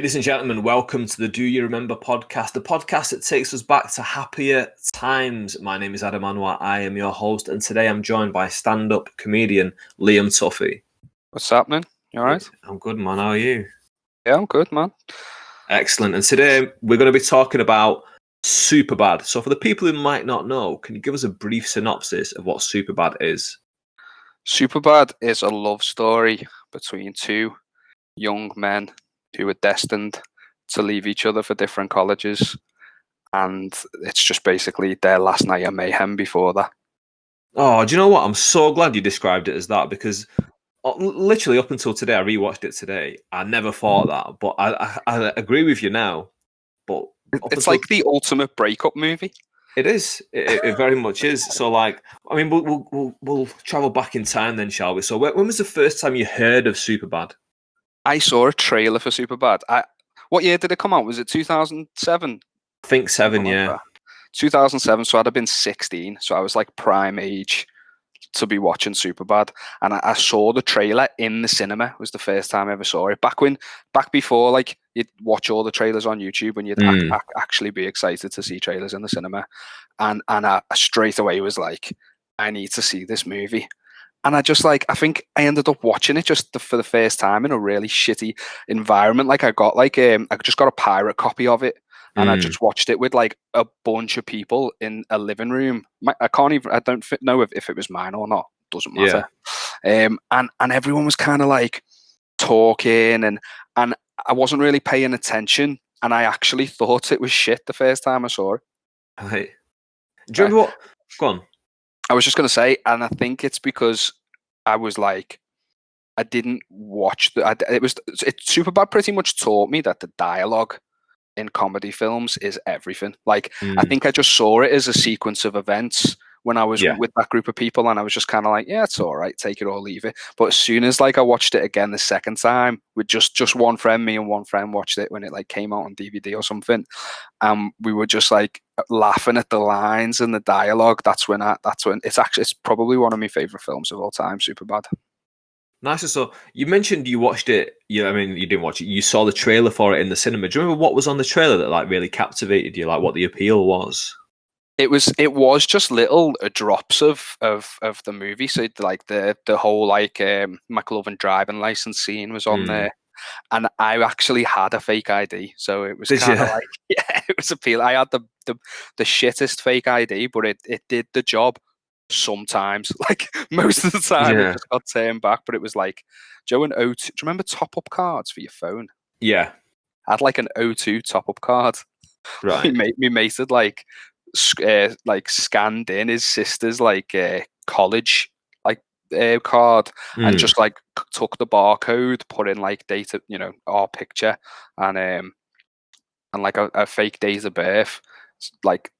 Ladies and gentlemen, welcome to the Do You Remember podcast, the podcast that takes us back to happier times. My name is Adam Anwar, I am your host, and today I'm joined by stand-up comedian Liam Tuffy. What's happening? You alright? I'm good, man. How are you? Yeah, I'm good, man. Excellent. And today we're going to be talking about Superbad. So for the people who might not know, can you give us a brief synopsis of what Superbad is? Superbad is a love story between two young men who are destined to leave each other for different colleges, and it's just basically their last night of mayhem before that. Oh, do you know what? I'm so glad you described it as that, because literally up until today, I rewatched it today. I never thought that, but I agree with you now. But it's like the ultimate breakup movie. It is. It very much is. So, like, I mean, we'll travel back in time then, shall we? So, when was the first time you heard of Superbad? I saw a trailer for Superbad. What year did it come out? Was it 2007? I think 7, yeah. 2007. So I'd have been 16. So I was like prime age to be watching Superbad, and I saw the trailer in the cinema. It was the first time I ever saw it. Back before, like, you'd watch all the trailers on YouTube and you'd actually be excited to see trailers in the cinema, and I straight away was like, I need to see this movie. And I think I ended up watching it just for the first time in a really shitty environment. Like, I just got a pirate copy of it. And I just watched it with like a bunch of people in a living room. I don't know if it was mine or not. Doesn't matter. Yeah. And everyone was kind of like talking, and I wasn't really paying attention. And I actually thought it was shit the first time I saw it. Right. Do you remember what? Go on. I was just going to say, and I think it's because I was like, I didn't watch Superbad pretty much taught me that the dialogue in comedy films is everything. Like, I think I just saw it as a sequence of events when I was with that group of people, and I was just kind of like, yeah, it's all right, take it or leave it. But as soon as like I watched it again the second time with just one friend, me and one friend watched it when it like came out on DVD or something, we were just like laughing at the lines and the dialogue. That's when it's probably one of my favorite films of all time, Superbad. Nice. So you mentioned you watched it. I mean, you didn't watch it. You saw the trailer for it in the cinema. Do you remember what was on the trailer that like really captivated you? Like, what the appeal was? It was just little drops of the movie. So like the whole like McLovin driving license scene was on there, and I actually had a fake ID, so it was kind of like, yeah, it was appealing. I had the shittest fake ID, but it did the job. Sometimes, like most of the time, it just got turned back. But it was like, Joe, an O2. Do you remember top-up cards for your phone? Yeah, I had like an O2 top-up card. Right. My mate had like scanned in his sister's like college like card, and just like took the barcode, put in like data, our picture, and like a fake date of birth, like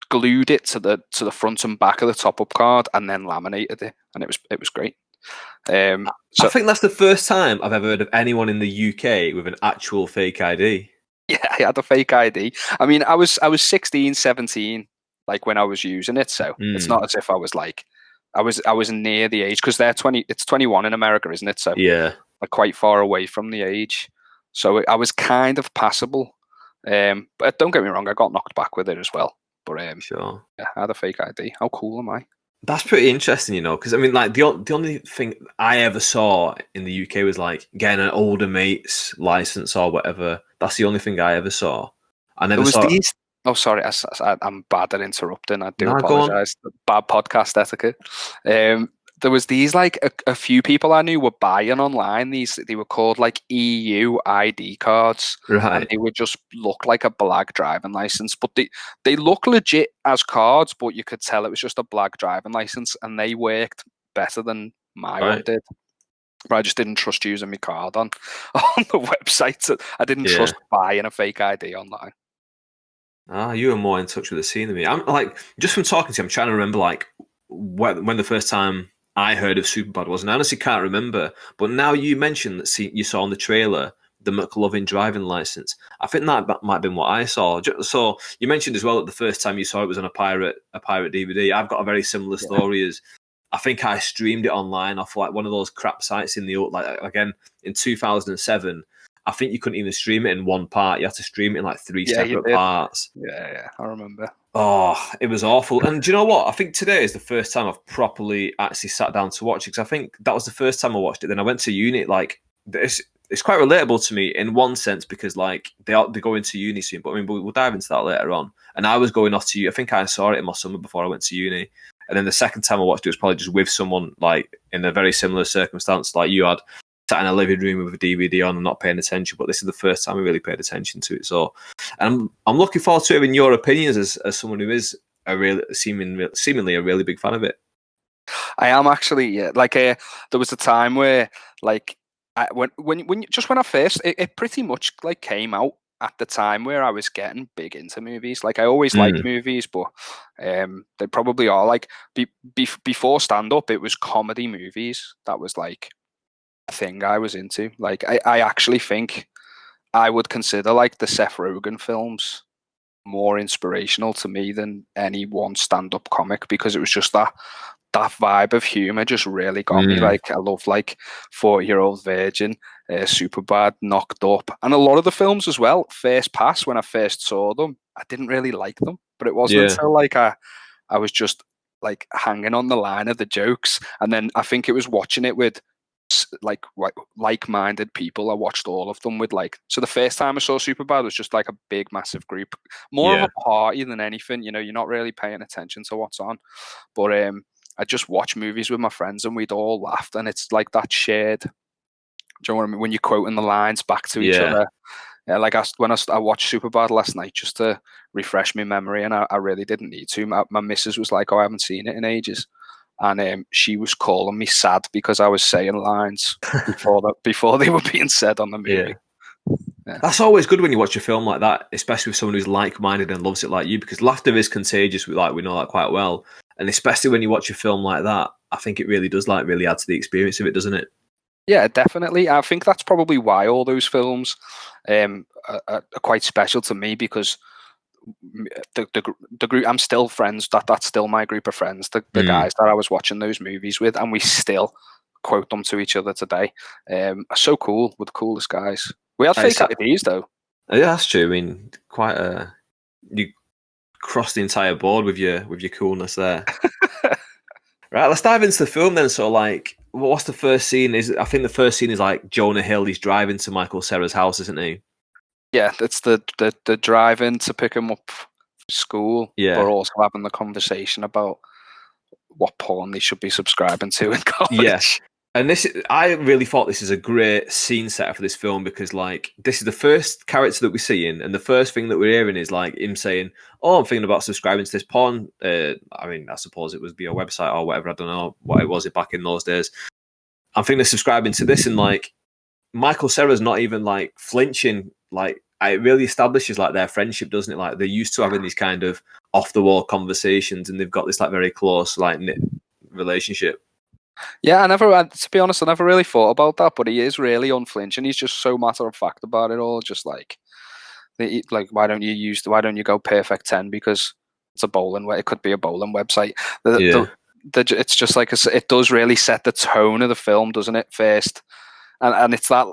glued it to the front and back of the top-up card, and then laminated it, and it was great. I think that's the first time I've ever heard of anyone in the UK with an actual fake ID. Yeah, I had a fake ID. I mean, I was 16, 17, like when I was using it, so it's not as if I was like, I was near the age, because they're 20. It's 21 in America, isn't it? So yeah, like quite far away from the age. So I was kind of passable. But don't get me wrong, I got knocked back with it as well. But sure. Yeah, I had a fake ID. How cool am I? That's pretty interesting, because I mean, like the only thing I ever saw in the UK was like getting an older mate's license or whatever. That's the only thing I ever saw. I never saw. Oh, sorry, I'm bad at interrupting. I do apologize. Bad podcast etiquette. There was these like a few people I knew were buying online. They were called like EU ID cards, right? And they would just look like a black driving license, but they look legit as cards, but you could tell it was just a black driving license, and they worked better than my one did. But I just didn't trust using my card on the website. I didn't trust buying a fake ID online. You were more in touch with the scene than me. I'm like, just from talking to you, I'm trying to remember like when the first time I heard of Superbad was, and I honestly can't remember. But now you mentioned that you saw on the trailer the McLovin driving license. I think that might have been what I saw. So you mentioned as well that the first time you saw it was on a pirate DVD. I've got a very similar story. As I think I streamed it online off like one of those crap sites in the, like, again in 2007. I think you couldn't even stream it in one part. You had to stream it in like 3 Yeah, you separate did. parts. Yeah, I remember. Oh, it was awful. And do you know what? I think today is the first time I've properly actually sat down to watch it, because I think that was the first time I watched it. Then I went to uni. Like this, it's quite relatable to me in one sense, because like they go into uni soon. But I mean, we'll dive into that later on. And I was going off to I think I saw it in my summer before I went to uni. And then the second time I watched it was probably just with someone like in a very similar circumstance, like you had, sat in a living room with a DVD on and not paying attention. But this is the first time I really paid attention to it. So, and I'm looking forward to hearing your opinions as someone who is a real seemingly a really big fan of it. I am actually, yeah. Like, there was a time where, like, when I first, it pretty much like came out at the time where I was getting big into movies. Like, I always liked movies, but they probably are like before stand up, it was comedy movies. That was like a thing I was into. Like, I actually think I would consider like the Seth Rogen films more inspirational to me than any one stand-up comic, because it was just that vibe of humor just really got me. Like, I love like 40-Year-Old Virgin, Superbad, Knocked Up, and a lot of the films as well. First Pass, when I first saw them, I didn't really like them, but it wasn't until like I was just like hanging on the line of the jokes, and then I think it was watching it with like-minded people. I watched all of them with like, so the first time I saw Superbad was just like a big massive group, more of a party than anything. You know, you're not really paying attention to what's on, but I just watch movies with my friends and we'd all laughed, and it's like that shared, do you know what I mean, when you're quoting the lines back to each other. Yeah, like when I watched Superbad last night just to refresh my memory, and I really didn't need to. My missus was like, "Oh, I haven't seen it in ages," and she was calling me sad because I was saying lines before they were being said on the movie. Yeah. That's always good when you watch a film like that, especially with someone who's like-minded and loves it like you, because laughter is contagious. We know that quite well, and especially when you watch a film like that, I think it really does like really add to the experience of it, doesn't it? Yeah, definitely. I think that's probably why all those films are quite special to me, because the group I'm still friends. That's still my group of friends. The guys that I was watching those movies with, and we still quote them to each other today. Are so cool. With the coolest guys. We had fake IDs though. Yeah, that's true. I mean, you crossed the entire board with your coolness there. Right, let's dive into the film then. So, like, what's the first scene? I think the first scene is like Jonah Hill. He's driving to Michael Cera's house, isn't he? Yeah, it's the driving to pick him up from school, but also having the conversation about what porn they should be subscribing to in college. Yeah. And I really thought this is a great scene setter for this film, because like this is the first character that we see in, and the first thing that we're hearing is like him saying, "Oh, I'm thinking about subscribing to this porn." I mean, I suppose it was via a website or whatever. I don't know what it was back in those days. I'm thinking of subscribing to this, and like Michael Cera's not even like flinching. Like, it really establishes like their friendship, doesn't it? Like, they're used to having these kind of off the wall conversations, and they've got this like very close like knit relationship. Yeah, to be honest, I never really thought about that, but he is really unflinching. He's just so matter of fact about it all. Just like why don't you go Perfect 10 because it's a bowling it could be a bowling website. It's just like it does really set the tone of the film, doesn't it? First, and it's that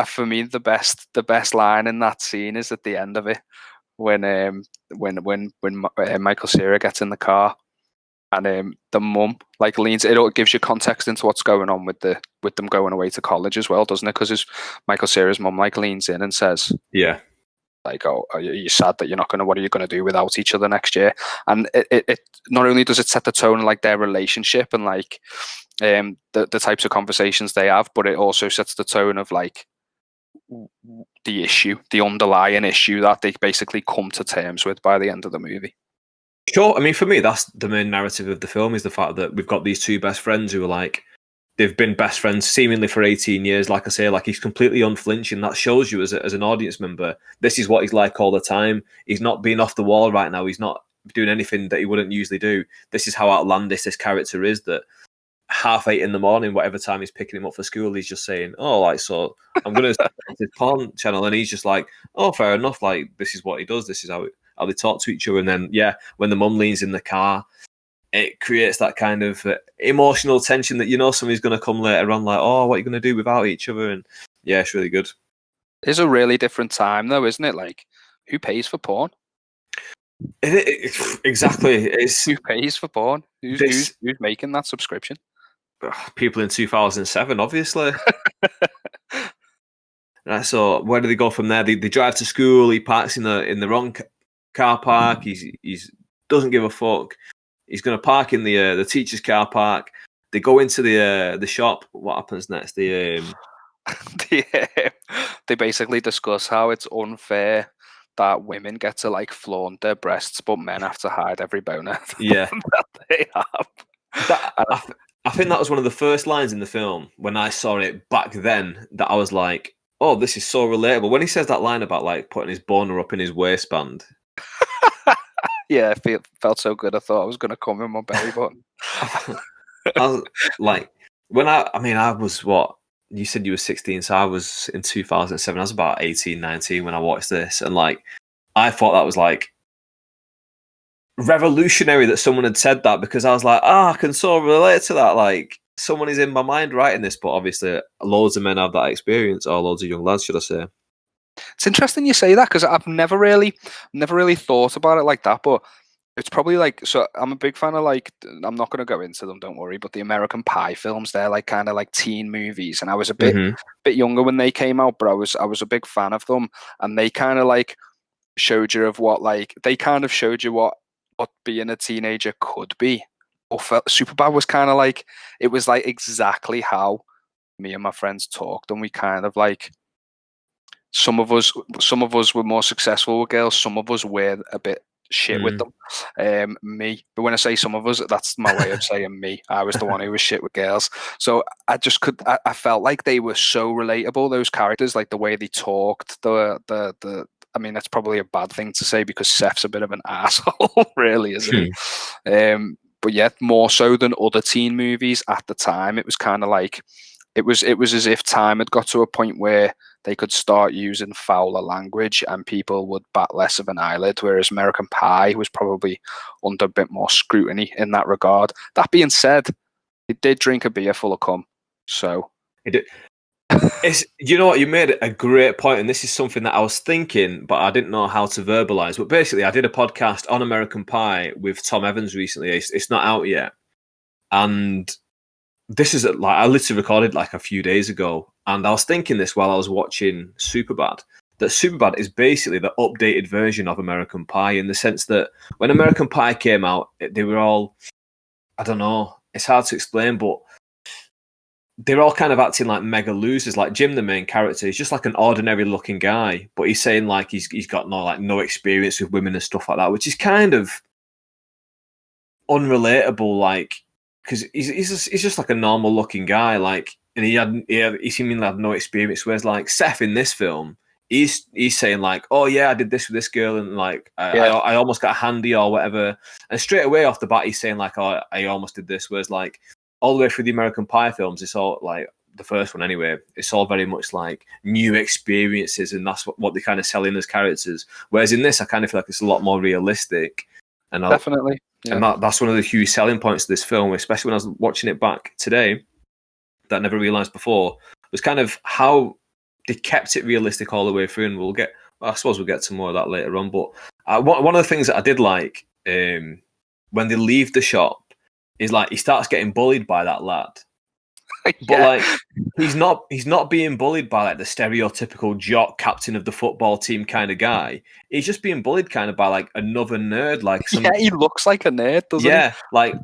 for me the best line in that scene is at the end of it when Michael Cera gets in the car. And the mum like leans. It gives you context into what's going on with them going away to college as well, doesn't it? Because Michael Cera's mum like leans in and says, "Yeah, like, oh, are you sad that you're not gonna? What are you gonna do without each other next year?" And it not only does it set the tone of like their relationship and like the types of conversations they have, but it also sets the tone of like the underlying issue that they basically come to terms with by the end of the movie. Sure. I mean, for me, that's the main narrative of the film, is the fact that we've got these two best friends who are like, they've been best friends seemingly for 18 years. Like I say, like he's completely unflinching. That shows you as an audience member, this is what he's like all the time. He's not being off the wall right now. He's not doing anything that he wouldn't usually do. This is how outlandish this character is, that 8:30 in the morning, whatever time he's picking him up for school, he's just saying, "Oh, like, so I'm going to his porn channel," and he's just like, "Oh, fair enough. Like, this is what he does. This is how they talk to each other." And then, yeah, when the mum leans in the car, it creates that kind of emotional tension that somebody's going to come later on, like, "Oh, what are you going to do without each other?" And yeah, it's really good. is a really different time, though, isn't it? Like, who pays for porn? Exactly. It's Who pays for porn? Who's this making that subscription? people in 2007, obviously. Right, so where do they go from there? They drive to school. He parks in the wrong car park. He's doesn't give a fuck. He's going to park in the teacher's car park. They go into the shop. What happens next? they basically discuss how it's unfair that women get to like flaunt their breasts, but men have to hide every boner Yeah, that they have. I think that was one of the first lines in the film when I saw it back then. That I was like, "Oh, this is so relatable." When he says that line about like putting his boner up in his waistband. Yeah, felt so good. I thought I was going to come in my belly button. I was like, I was what? You said you were 16, so I was in 2007. I was about 18, 19 when I watched this. And like, I thought that was like revolutionary that someone had said that, because I was like, I can so relate to that. Like, someone is in my mind writing this, but obviously loads of men have that experience, or loads of young lads, should I say. It's interesting you say that, because I've never really thought about it like that, but it's probably like, so I'm a big fan of, like, I'm not going to go into them, don't worry, but the American Pie films, they're like kind of like teen movies, and I was a bit younger when they came out, but I was a big fan of them, and they kind of like showed you of what, like, they kind of showed you what being a teenager could be. Or Superbad was kind of like, it was like exactly how me and my friends talked, and we kind of like, some of us were more successful with girls, some of us were a bit shit with them. Me, but when I say some of us, that's my way of saying me. I was the one who was shit with girls. So I just I felt like they were so relatable, those characters, like the way they talked, the I mean, that's probably a bad thing to say because Seth's a bit of an asshole, really, isn't he? But yeah, more so than other teen movies at the time, it was kind of like, it was as if time had got to a point where they could start using fouler language and people would bat less of an eyelid, whereas American Pie was probably under a bit more scrutiny in that regard. That being said, it did drink a beer full of cum, so... It did. You know what, you made a great point, and this is something that I was thinking, but I didn't know how to verbalize. But basically, I did a podcast on American Pie with Tom Evans recently. It's not out yet, and this is like, I literally recorded like a few days ago, and I was thinking this while I was watching Superbad, that Superbad is basically the updated version of American Pie, in the sense that when American Pie came out, they were all, I don't know, it's hard to explain, but they're all kind of acting like mega losers. Like Jim, the main character, he's just like an ordinary looking guy, but he's saying like he's got no experience with women and stuff like that, which is kind of unrelatable. Like, because he's just like a normal looking guy, like, and he seemingly had no experience. Whereas like Seth in this film, he's saying like, oh yeah, I did this with this girl, and like I almost got a handy or whatever, and straight away off the bat he's saying like, oh, I almost did this. Whereas like, all the way through the American Pie films, it's all like, the first one anyway, it's all very much like new experiences, and that's what they kind of sell in as characters. Whereas in this, I kind of feel like it's a lot more realistic. And definitely. Yeah. And that's one of the huge selling points of this film, especially when I was watching it back today, that I never realised before, was kind of how they kept it realistic all the way through. And I suppose we'll get to more of that later on. But one of the things that I did like, when they leave the shop, is like he starts getting bullied by that lad. Yeah. But like, he's not being bullied by like the stereotypical jock captain of the football team kind of guy. He's just being bullied kind of by like another nerd. Like he looks like a nerd, doesn't he? Yeah, like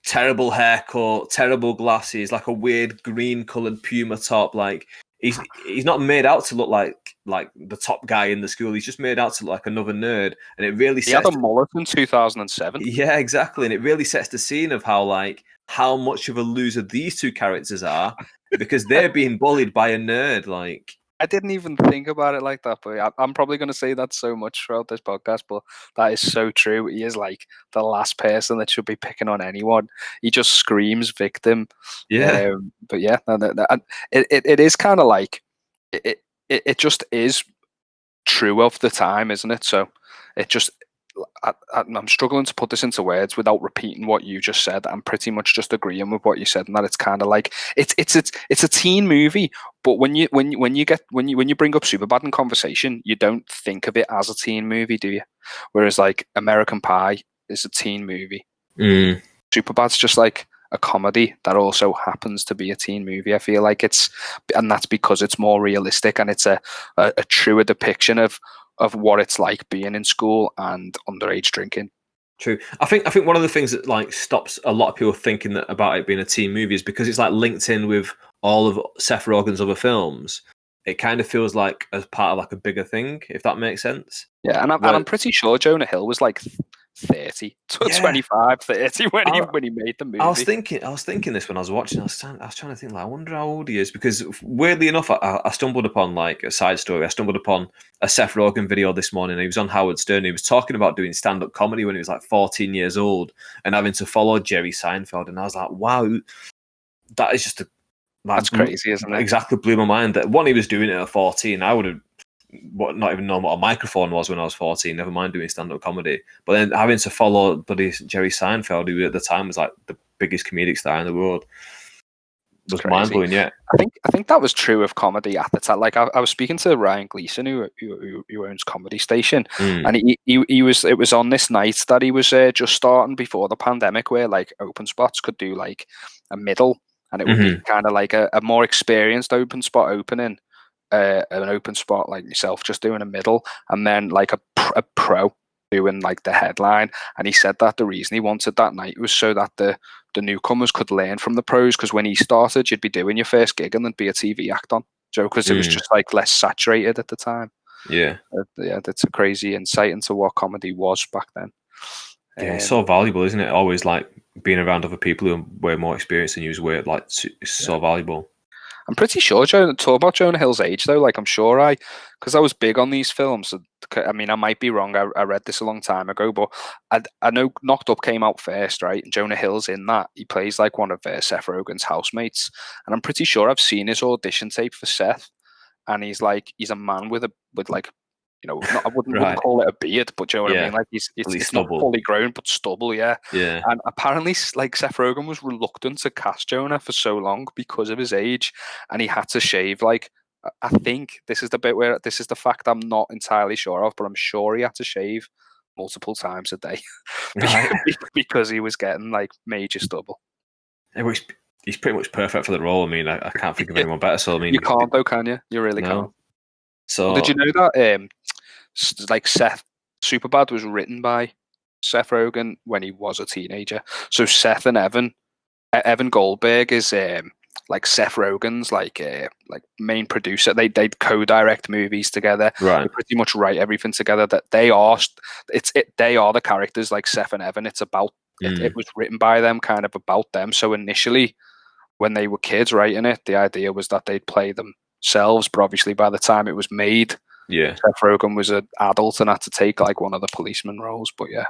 terrible haircut, terrible glasses, like a weird green coloured Puma top. Like he's not made out to look like the top guy in the school. He's just made out to look like another nerd, and it really he had a mullet in 2007. Yeah, exactly, and it really sets the scene of how much of a loser these two characters are, because they're being bullied by a nerd. Like, I didn't even think about it like that, but I'm probably going to say that so much throughout this podcast, but that is so true. He is like the last person that should be picking on anyone. He just screams victim. Yeah. But yeah, it is kind of like, it just is true of the time, isn't it? So it just, I'm struggling to put this into words without repeating what you just said. I'm pretty much just agreeing with what you said, and that it's kind of like it's a teen movie. But when you bring up Superbad in conversation, you don't think of it as a teen movie, do you? Whereas like American Pie is a teen movie. Superbad's just like a comedy that also happens to be a teen movie. I feel like and that's because it's more realistic and it's a truer depiction of what it's like being in school and underage drinking. True. I think one of the things that like stops a lot of people thinking that about it being a teen movie is because it's like linked in with all of Seth Rogen's other films. It kind of feels like as part of like a bigger thing, if that makes sense. Yeah, and I'm pretty sure Jonah Hill was like 30 to 25, 30 when he made the movie. I was thinking this when I was watching. I was trying to think, like, I wonder how old he is, because weirdly enough, I stumbled upon like a side story. I stumbled upon a Seth Rogen video this morning. He was on Howard Stern. He was talking about doing stand-up comedy when he was like 14 years old and having to follow Jerry Seinfeld. And I was like, wow, that is just that's crazy, isn't it? Exactly, blew my mind that when he was doing it at 14, I would have not even known what a microphone was when I was 14, never mind doing stand-up comedy. But then having to follow buddy Jerry Seinfeld, who at the time was like the biggest comedic star in the world, was mind-blowing. Yeah, I think that was true of comedy at the time. Like I was speaking to Ryan Gleason, who owns Comedy Station, and it was on this night that he was just starting before the pandemic, where like open spots could do like a middle, and it would be kind of like a more experienced open spot opening. An open spot like yourself just doing a middle, and then like a pro doing like the headline. And he said that the reason he wanted that night was so that the newcomers could learn from the pros, because when he started, you'd be doing your first gig and there'd be a TV act on, so because it was just like less saturated at the time. Yeah, that's a crazy insight into what comedy was back then. Yeah, it's so valuable, isn't it? Always like being around other people who are more experienced than you is so valuable. I'm pretty sure, talk about Jonah Hill's age though, like I'm sure because I was big on these films. I mean, I might be wrong. I read this a long time ago, but I know Knocked Up came out first, right? And Jonah Hill's in that. He plays like one of Seth Rogen's housemates. And I'm pretty sure I've seen his audition tape for Seth. And he's a man with like, you know, I wouldn't call it a beard, but you know what I mean? Like it's not fully grown, but stubble, yeah. Yeah. And apparently, like Seth Rogen was reluctant to cast Jonah for so long because of his age, and he had to shave. Like, I think this is the bit where this is the fact I'm not entirely sure of, but I'm sure he had to shave multiple times a day because he was getting like major stubble. He's pretty much perfect for the role. I mean, I can't think of anyone better. So I mean, you can't though, can you? You really can't. So did you know that like Superbad was written by Seth Rogen when he was a teenager? So Seth and Evan Goldberg is like Seth Rogen's like main producer. They co-direct movies together. Right. They pretty much write everything together. That they are the characters like Seth and Evan. It's about it was written by them, kind of about them. So initially, when they were kids writing it, the idea was that they'd play themselves. But obviously, by the time it was made, Seth Rogen was an adult and had to take like one of the policeman roles. But yeah,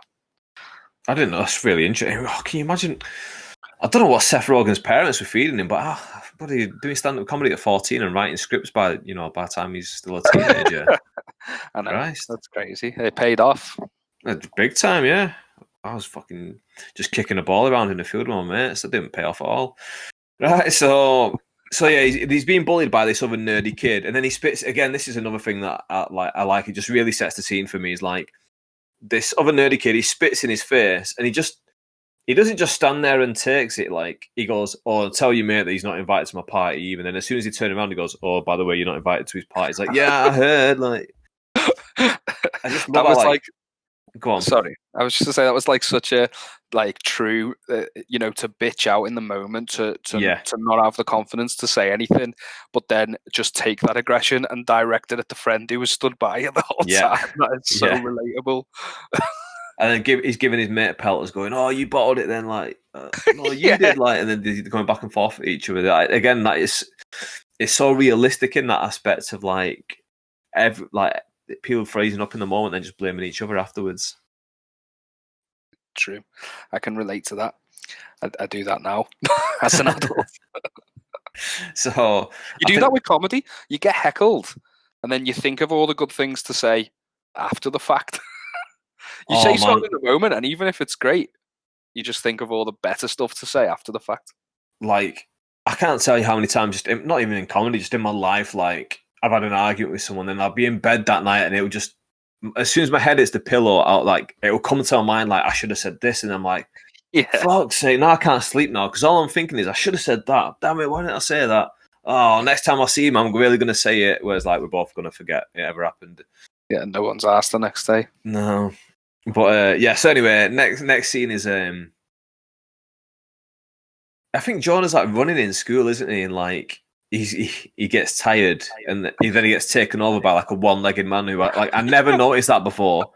I didn't know. That's really interesting. Oh, can you imagine? I don't know what Seth Rogen's parents were feeding him, but buddy, doing stand-up comedy at 14 and writing scripts by the time he's still a teenager. I know. Christ. That's crazy. It paid off. Big time, yeah. I was fucking just kicking a ball around in the field with my mates. That didn't pay off at all. Right, so yeah, he's being bullied by this other nerdy kid, and then he spits again. This is another thing that I like. It just really sets the scene for me. Is like this other nerdy kid. He spits in his face, and he doesn't just stand there and takes it. Like he goes, "Oh, tell your mate that he's not invited to my party." Even then, as soon as he turns around, he goes, "Oh, by the way, you're not invited to his party." He's like, "Yeah, I heard." Like I just love that was like. Go on. Sorry, I was just to say that was like such a like true, to bitch out in the moment, to not have the confidence to say anything, but then just take that aggression and direct it at the friend who was stood by you the whole time. That is so relatable. And then he's giving his mate pelters, going, "Oh, you bottled it then, like, no, you did," like, and then they're going back and forth at each other. Again, that is, it's so realistic in that aspect of like, people freezing up in the moment and just blaming each other afterwards. True, I can relate to that. I do that now as an adult. So you do that with comedy. You get heckled, and then you think of all the good things to say after the fact. You say Oh man, something in the moment, and even if it's great, you just think of all the better stuff to say after the fact. like I can't tell you how many times, not even in comedy, just in my life, like I've had an argument with someone, and I'll be in bed that night, and it will just, as soon as my head hits the pillow, it will come to my mind like I should have said this, and I'm like, Yeah, fuck's sake, now I can't sleep now because all I'm thinking is I should have said that. Damn it, why didn't I say that? Oh, next time I see him, I'm really going to say it. Whereas, like, we're both going to forget it ever happened. yeah. No one's asked the next day. No, but yeah. So anyway, next scene is I think Jonah's like running in school, isn't he? And like he gets tired, and then he gets taken over by like a one-legged man who like I never noticed that before.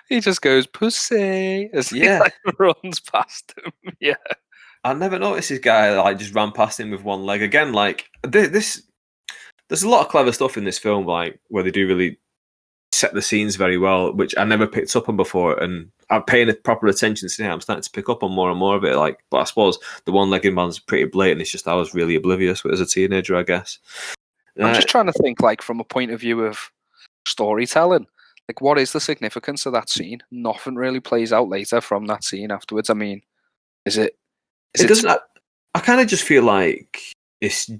He just goes pussy as he Yeah, like runs past him. Yeah, I never noticed this guy like just ran past him with one leg again. Like this, there's a lot of clever stuff in this film, like where they do really set the scenes very well, which I never picked up on before, and I'm paying proper attention today. I'm starting to pick up on more and more of it. Like, but I suppose the one-legged man's pretty blatant. It's just I was really oblivious as a teenager, I guess. I'm just trying to think, like, from a point of view of storytelling. Like, what is the significance of that scene? Nothing really plays out later from that scene afterwards. I mean, is it? It doesn't. I kind of just feel like it's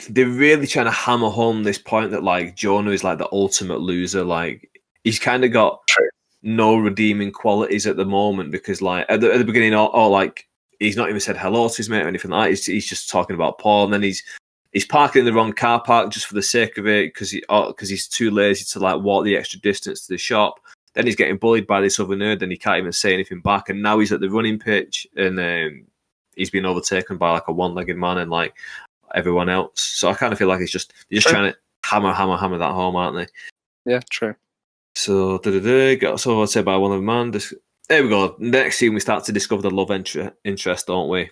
they're really trying to hammer home this point that like Jonah is like the ultimate loser. Like he's kind of got no redeeming qualities at the moment because like at the beginning, or like he's not even said hello to his mate or anything like that. He's just talking about Paul, and then he's parking in the wrong car park just for the sake of it because he's too lazy to like walk the extra distance to the shop. Then he's getting bullied by this other nerd, and he can't even say anything back. And now he's at the running pitch, and he's been overtaken by like a one-legged man and like everyone else. So I kind of feel like they're just trying to hammer that home, aren't they? Yeah, true. So got us overtaken by one of the man. There we go. Next scene, we start to discover the love interest, don't we?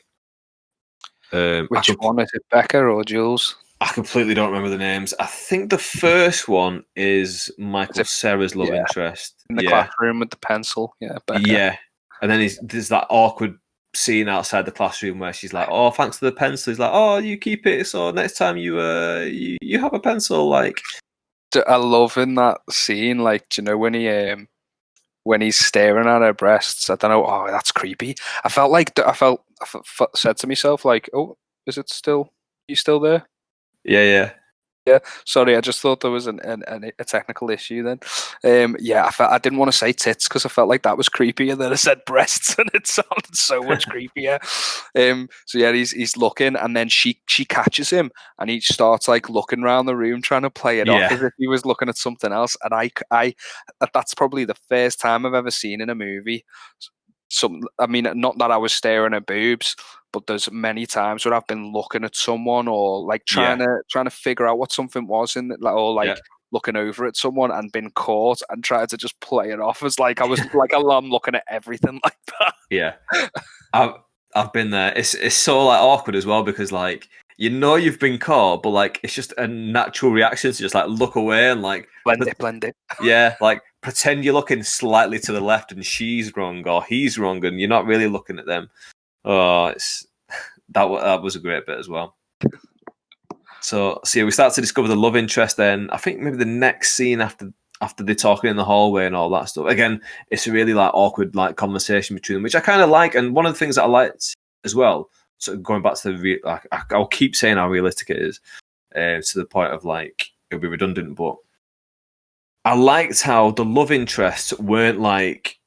Which one is it, Becca or Jules? I completely don't remember the names. I think the first one is Michael Cera's love interest in the classroom with the pencil. Yeah, Becca. Yeah, and then there's that awkward scene outside the classroom where she's like, "Oh, thanks for the pencil." He's like, "Oh, you keep it. So next time you have a pencil." Like, I love in that scene. Like, do you know when he's staring at her breasts? I don't know. Oh, that's creepy. I said to myself like, "Oh, is it still? You still there?" Yeah. Yeah, sorry, I just thought there was a technical issue then. Yeah, I didn't want to say tits because I felt like that was creepy, and then I said breasts, and it sounded so much creepier. So yeah, he's looking, and then she catches him, and he starts like looking around the room, trying to play it off as if he was looking at something else. And I that's probably the first time I've ever seen in a movie. I mean, not that I was staring at boobs, but there's many times where I've been looking at someone or like trying to figure out what something was in it, or like looking over at someone and been caught and tried to just play it off as like I was like a lamb looking at everything like that. Yeah, I've been there. It's so like awkward as well because like you've been caught, but like it's just a natural reaction to just like look away and like blend it. Yeah, like pretend you're looking slightly to the left and she's wrong or he's wrong and you're not really looking at them. Oh, that was a great bit as well. So yeah, we start to discover the love interest. Then I think maybe the next scene after they're talking in the hallway and all that stuff. Again, it's a really like awkward like conversation between them, which I kind of like. And one of the things that I liked as well. So going back to the I'll keep saying how realistic it is, to the point of like it'll be redundant, but I liked how the love interests weren't like,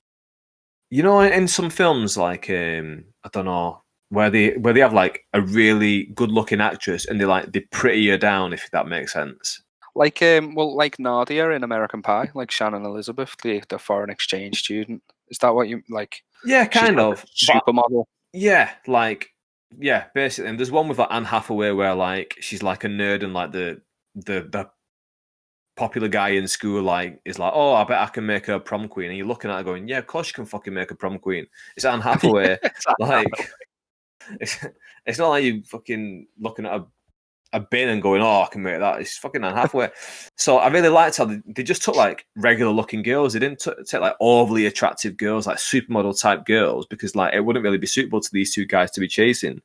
you know, in some films like I don't know where they have like a really good looking actress and they pretty her down, if that makes sense. Like like Nadia in American Pie, like Shannon Elizabeth, the foreign exchange student. Is that what you like? Yeah, kind of supermodel. Yeah, basically. And there's one with like Anne Hathaway where like she's like a nerd and like the popular guy in school like is like, oh, I bet I can make her prom queen, and you're looking at her going, yeah, of course you can fucking make a prom queen. It's Anne Hathaway. It's not like you fucking looking at a bin and going, oh, I can make that. It's fucking Anne Hathaway. So I really liked how they just took like regular looking girls. They didn't take like overly attractive girls, like supermodel type girls, because like it wouldn't really be suitable to these two guys to be chasing.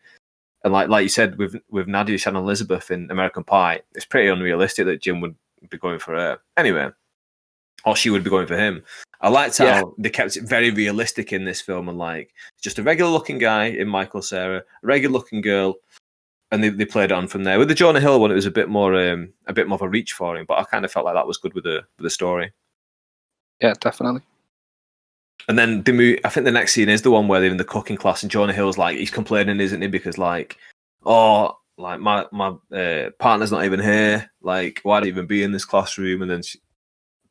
And like you said with Nadia Shannon Elizabeth in American Pie, it's pretty unrealistic that Jim would be going for her. Anyway, or she would be going for him. I liked Yeah. how they kept it very realistic in this film, and like just a regular looking guy in Michael Cera, a regular looking girl, and they played it on from there. With the Jonah Hill one, it was a bit more of a reach for him, but I kind of felt like that was good with the story. Yeah, definitely. And then I think the next scene is the one where they're in the cooking class, and Jonah Hill's like, he's complaining, isn't he? Because like, oh, like my partner's not even here. Like, why do you even be in this classroom? And then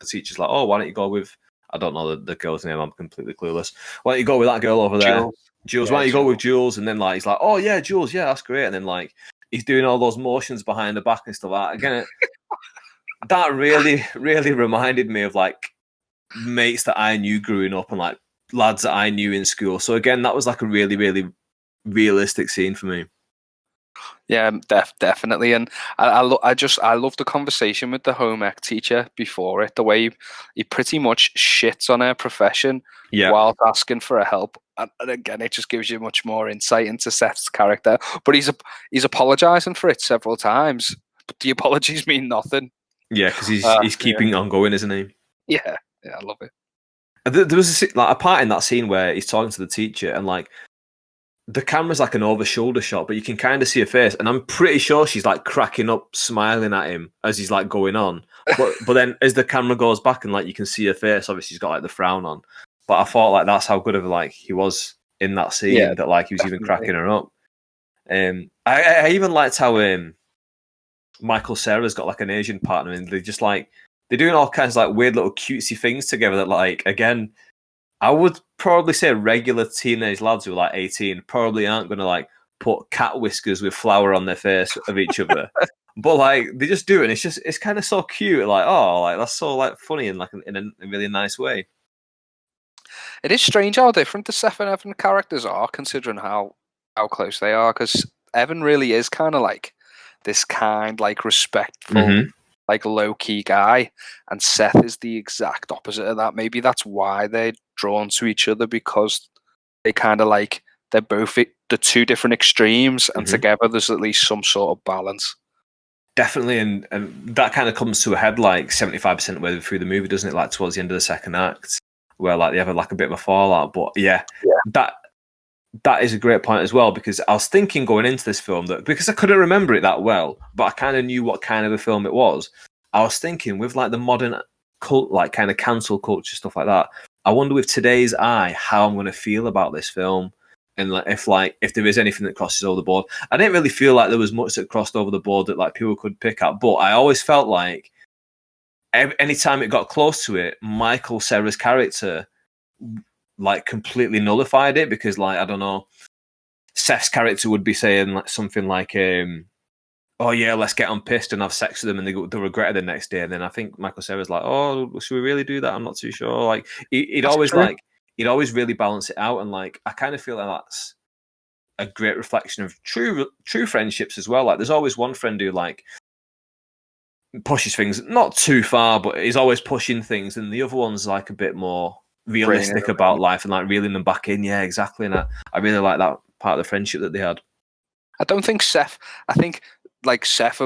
the teacher's like, oh, why don't you go with? I don't know the girl's name. I'm completely clueless. Why don't you go with that girl over there, Jules? Why don't you go with Jules? And then like he's like, oh yeah, Jules, yeah, that's great. And then like he's doing all those motions behind the back and stuff like that. Again, that really reminded me of like mates that I knew growing up and like lads that I knew in school. So again, that was like a really realistic scene for me. Yeah, definitely. And I love the conversation with the home ec teacher before it. The way he pretty much shits on her profession whilst asking for a help. And again, it just gives you much more insight into Seth's character. But he's apologising for it several times. But the apologies mean nothing. Yeah, because he's keeping on going, isn't he? Yeah, I love it. There was a part in that scene where he's talking to the teacher, and like the camera's like an over-shoulder shot, but you can kind of see her face, and I'm pretty sure she's like cracking up, smiling at him as he's like going on. But then as the camera goes back and like you can see her face, obviously she's got like the frown on. But I thought like that's how good of like he was in that scene, that like he was even cracking her up. I even liked how Michael Cera's got like an Asian partner, and they just like they're doing all kinds of like weird little cutesy things together that like again, I would probably say regular teenage lads who are like 18 probably aren't going to like put cat whiskers with flour on their face of each other. But like they just do it, and it's kind of so cute. Like, oh, like that's so like funny and like in a really nice way. It is strange how different the Seth and Evan characters are, considering how close they are. Because Evan really is kind of like this kind, like respectful, like low key guy, and Seth is the exact opposite of that. Maybe that's why they're drawn to each other, because they kind of like they're both the two different extremes, and together there's at least some sort of balance. Definitely, and that kind of comes to a head like 75% of the way through the movie, doesn't it? Like towards the end of the second act, where like they have like a bit of a fallout. But yeah. That is a great point as well, because I was thinking going into this film that because I couldn't remember it that well, but I kind of knew what kind of a film it was. I was thinking with like the modern cult, like kind of cancel culture stuff like that. I wonder with today's eye how I'm going to feel about this film, and like if there is anything that crosses over the board. I didn't really feel like there was much that crossed over the board that like people could pick up, but I always felt like anytime it got close to it, Michael Cera's character like completely nullified it, because like I don't know, Seth's character would be saying like something like oh yeah, let's get on pissed and have sex with them, and they'll regret it the next day. And then I think Michael Cera's like, oh, should we really do that? I'm not too sure. Like he'd always really balance it out, and like I kind of feel like that's a great reflection of true friendships as well. Like there's always one friend who like pushes things not too far, but he's always pushing things, and the other one's like a bit more realistic about life and like reeling them back in. Yeah, exactly. And I really like that part of the friendship that they had. I don't think Seth. I think like Seth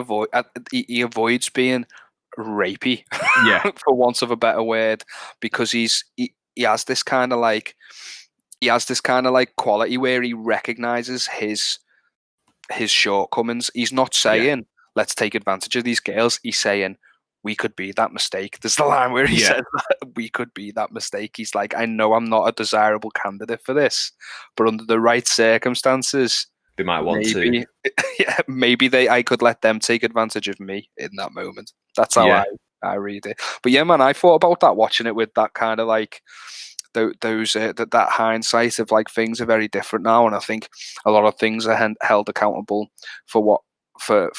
he avoids being rapey, for want of a better word, because he has this kind of like quality where he recognizes his shortcomings. He's not saying let's take advantage of these girls. He's saying we could be that mistake. There's the line where he says we could be that mistake. He's like, I know I'm not a desirable candidate for this, but under the right circumstances, they might want to. Yeah, maybe I could let them take advantage of me in that moment. That's how I read it. But yeah, man, I thought about that watching it with that kind of like that hindsight of like things are very different now, and I think a lot of things are held accountable for what for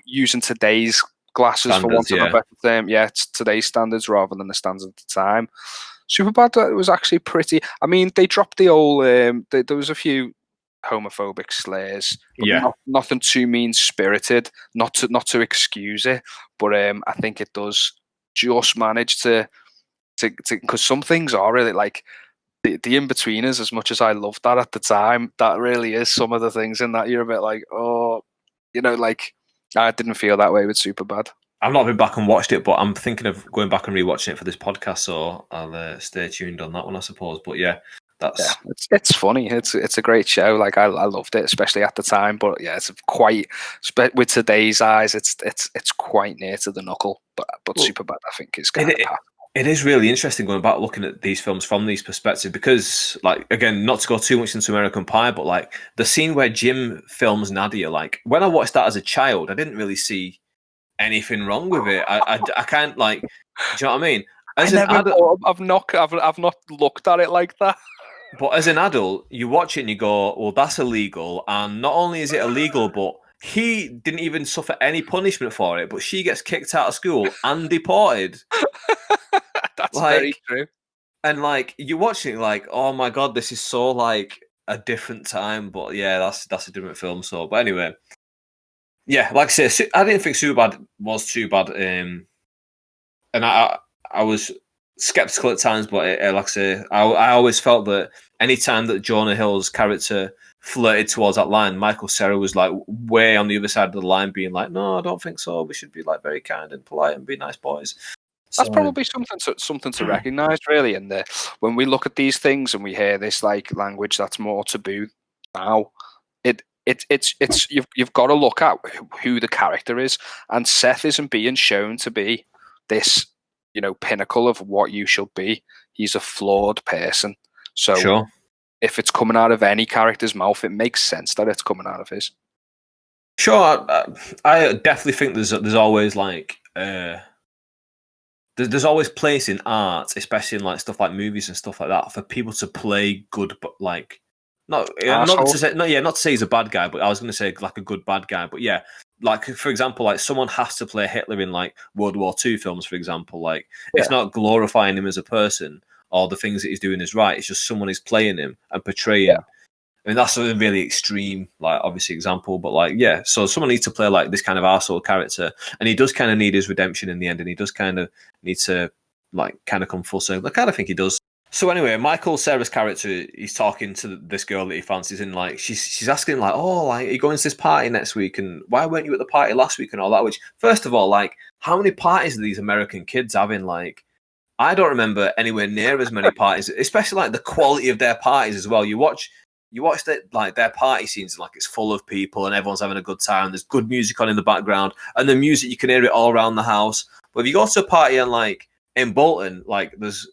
using today's glasses standards, for want of a better term. Yeah, it's today's standards rather than the standards of the time. Superbad was actually pretty. I mean, they dropped the old. There was a few homophobic slurs, but nothing too mean spirited. Not to excuse it, but I think it does just manage to because some things are really like the in-betweeners. As much as I loved that at the time, that really is some of the things in that you're a bit like, oh, like I didn't feel that way with Superbad. I've not been back and watched it, but I'm thinking of going back and rewatching it for this podcast. So I'll stay tuned on that one, I suppose. But yeah, Yeah, that's it's funny. It's a great show. Like I loved it, especially at the time. But yeah, it's quite with today's eyes, it's quite near to the knuckle. But well, Superbad, I think, is it, kind of it, it is really interesting going back looking at these films from these perspectives because, like, again, not to go too much into American Pie, but like the scene where Jim films Nadia, like when I watched that as a child, I didn't really see anything wrong with it. I can't like, do you know what I mean? I As an never adult, thought. I've not looked at it like that. but as an adult, you watch it and you go, well, that's illegal. And not only is it illegal, but he didn't even suffer any punishment for it, but she gets kicked out of school and deported. That's very Like, true. and like you're watching it like, oh my god, this is so like a different time. But yeah, that's a different film. So, but anyway, yeah, like I say, I didn't think Superbad was too bad. And I was skeptical at times, but like I say, I always felt that any time that Jonah Hill's character flirted towards that line, Michael Cera was like way on the other side of the line, being like, "No, I don't think so. We should be like very kind and polite and be nice boys." That's So probably something to recognise, really. And when we look at these things and we hear this like language that's more taboo now, it's you've got to look at who the character is, and Seth isn't being shown to be this, pinnacle of what you should be. He's a flawed person. So sure, if it's coming out of any character's mouth, it makes sense that it's coming out of his. sure. I definitely think there's always like. There's always place in art, especially in like stuff like movies and stuff like that, for people to play good, but like not to Asshole. say not to say he's a bad guy, but I was going to say like a good bad guy. But yeah, like for example, like someone has to play Hitler in like World War II films, for example. Like it's Yeah. not glorifying him as a person or the things that he's doing is right. It's just someone is playing him and Yeah. portraying. I mean, that's a really extreme, like, obviously example, but like, yeah. So someone needs to play like this kind of arsehole character, and he does kind of need his redemption in the end, and he does kind of need to like kind of come full circle. I kind of think he does. So anyway, Michael Cera's character, he's talking to this girl that he fancies, and like she's asking him like, oh, like, are you going to this party next week, and why weren't you at the party last week, and all that. Which, first of all, like, how many parties are these American kids having? Like, I don't remember anywhere near as many parties, especially like the quality of their parties as well. You watch that like their party scenes, like it's full of people and everyone's having a good time. There's good music on in the background, and the music you can hear it all around the house. But if you go to a party and like in Bolton, like there's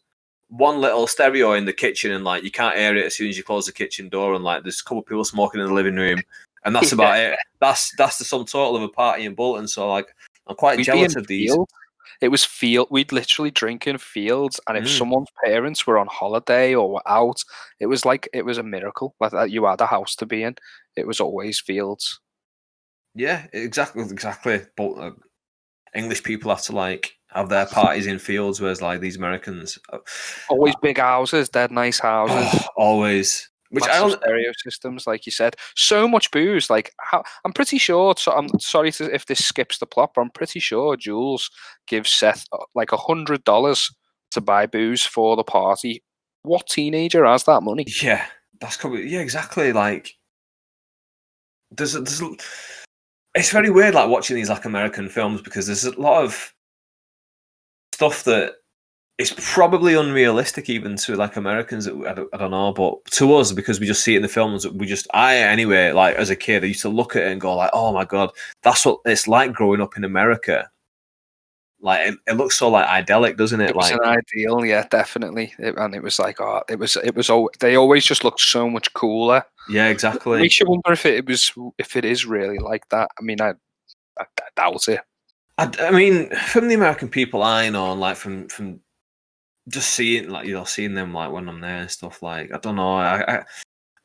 one little stereo in the kitchen, and like you can't hear it as soon as you close the kitchen door, and like there's a couple of people smoking in the living room, and that's about it. That's the sum total of a party in Bolton. So like I'm quite We'd be in jealous of these. fields. It was field. We'd literally drink in fields, and if Mm. someone's parents were on holiday or were out, it was a miracle. Like that, you had a house to be in. It was always fields. Yeah, exactly. But English people have to like have their parties in fields, whereas like these Americans, Always big houses, dead nice houses, always. Which I massive don't. stereo systems, like you said. So much booze. Like I'm pretty sure. So I'm sorry if this skips the plot, but I'm pretty sure Jules gives Seth like $100 to buy booze for the party. What teenager has that money? Yeah, that's probably exactly. Like there's it's very weird like watching these like American films because there's a lot of stuff that is probably unrealistic even to like Americans that I don't know, but to us because we just see it in the films, I anyway like as a kid I used to look at it and go like, oh my god, that's what it's like growing up in America. Like it looks so like idyllic, doesn't it? It was Like an ideal, yeah, definitely. And it was like, they always just looked so much cooler. yeah, It exactly. makes you wonder if it is really like that. I mean, I doubt it. I mean, from the American people I know, and like from just seeing like seeing them like when I'm there and stuff, like I don't know,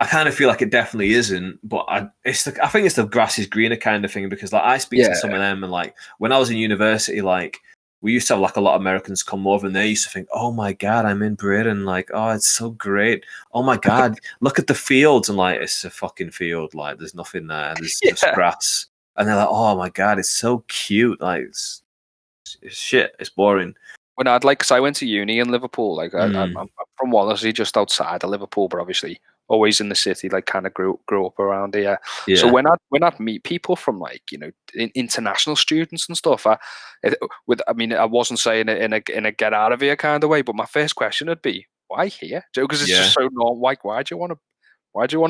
I kind of feel like it definitely isn't, but I think it's the grass is greener kind of thing because like I speak to Yeah, some of them and like when I was in university, like we used to have like a lot of Americans come over and they used to think, oh my god, I'm in Britain, like oh it's so great, oh my god, look at the fields, and like it's a fucking field, like there's nothing there, there's just yeah. grass, and they're like, oh my god, it's so cute, like it's shit, it's boring. When I'd like, because I went to uni in Liverpool. Like I'm Mm. from Wallasey, just outside of Liverpool, but obviously always in the city, like kind of grew up around here. So Yeah. when I'd meet people from like, you know, international students and stuff, I wasn't saying it in a get out of here kind of way, but my first question would be, why here? Because it's just so normal. Like, why do you want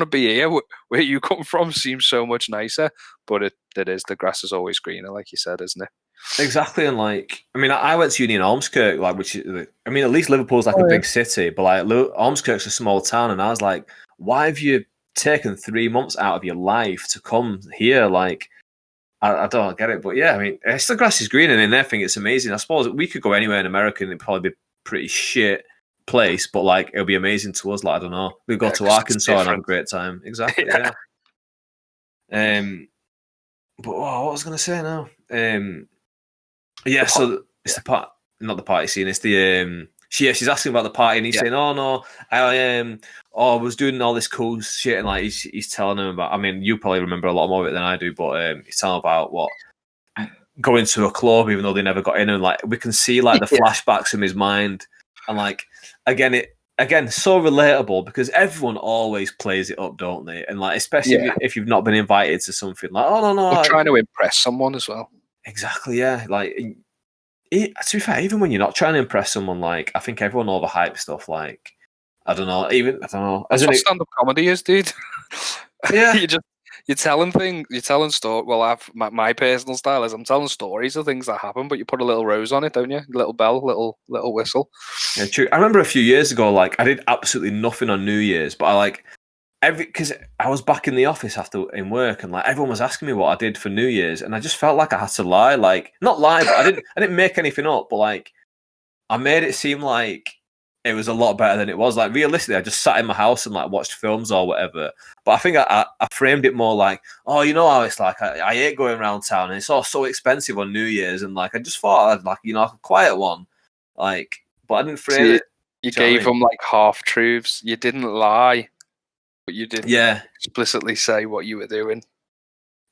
to be here? Where you come from seems so much nicer, but it is, the grass is always greener, like you said, isn't it? Exactly, and like, I mean, I went to uni in Ormskirk, like, which is, I mean, at least Liverpool's like a big city, but like, Ormskirk's a small town, and I was like, why have you taken 3 months out of your life to come here? Like, I don't get it, but yeah, I mean, it's the grass is green, and in there, think it's amazing. I suppose we could go anywhere in America, and it'd probably be pretty shit place, but like, it'll be amazing to us. Like, I don't know, we go to Arkansas and have a great time. Exactly, yeah. But what was I going to say now? Yeah, so it's the part, not the party scene. It's the she's asking about the party, and he's saying, "Oh no, I was doing all this cool shit," and like he's telling him about. I mean, you probably remember a lot more of it than I do, but he's telling about what going to a club, even though they never got in, and like we can see like the flashbacks in his mind, and like again so relatable because everyone always plays it up, don't they? And like especially if you've not been invited to something, like or trying to impress someone as well. Exactly, yeah. Like, to be fair, even when you're not trying to impress someone, like I think everyone overhypes stuff. Like, I don't know. That's what stand-up comedy is, dude. Yeah, you're telling stories. Well, my personal style is I'm telling stories of things that happen, but you put a little rose on it, don't you? A little bell, little whistle. Yeah, true. I remember a few years ago, like I did absolutely nothing on New Year's, but I like because I was back in the office after in work, and like everyone was asking me what I did for New Year's, and I just felt like I had to lie, like not lie, but I didn't make anything up, but like I made it seem like it was a lot better than it was. Like realistically, I just sat in my house and like watched films or whatever. But I think I framed it more like, oh, you know how it's like. I hate going around town, and it's all so expensive on New Year's, and like I just thought I'd like a quiet one, like. But I didn't frame it. You gave them like half truths. You didn't lie. But you didn't explicitly say what you were doing.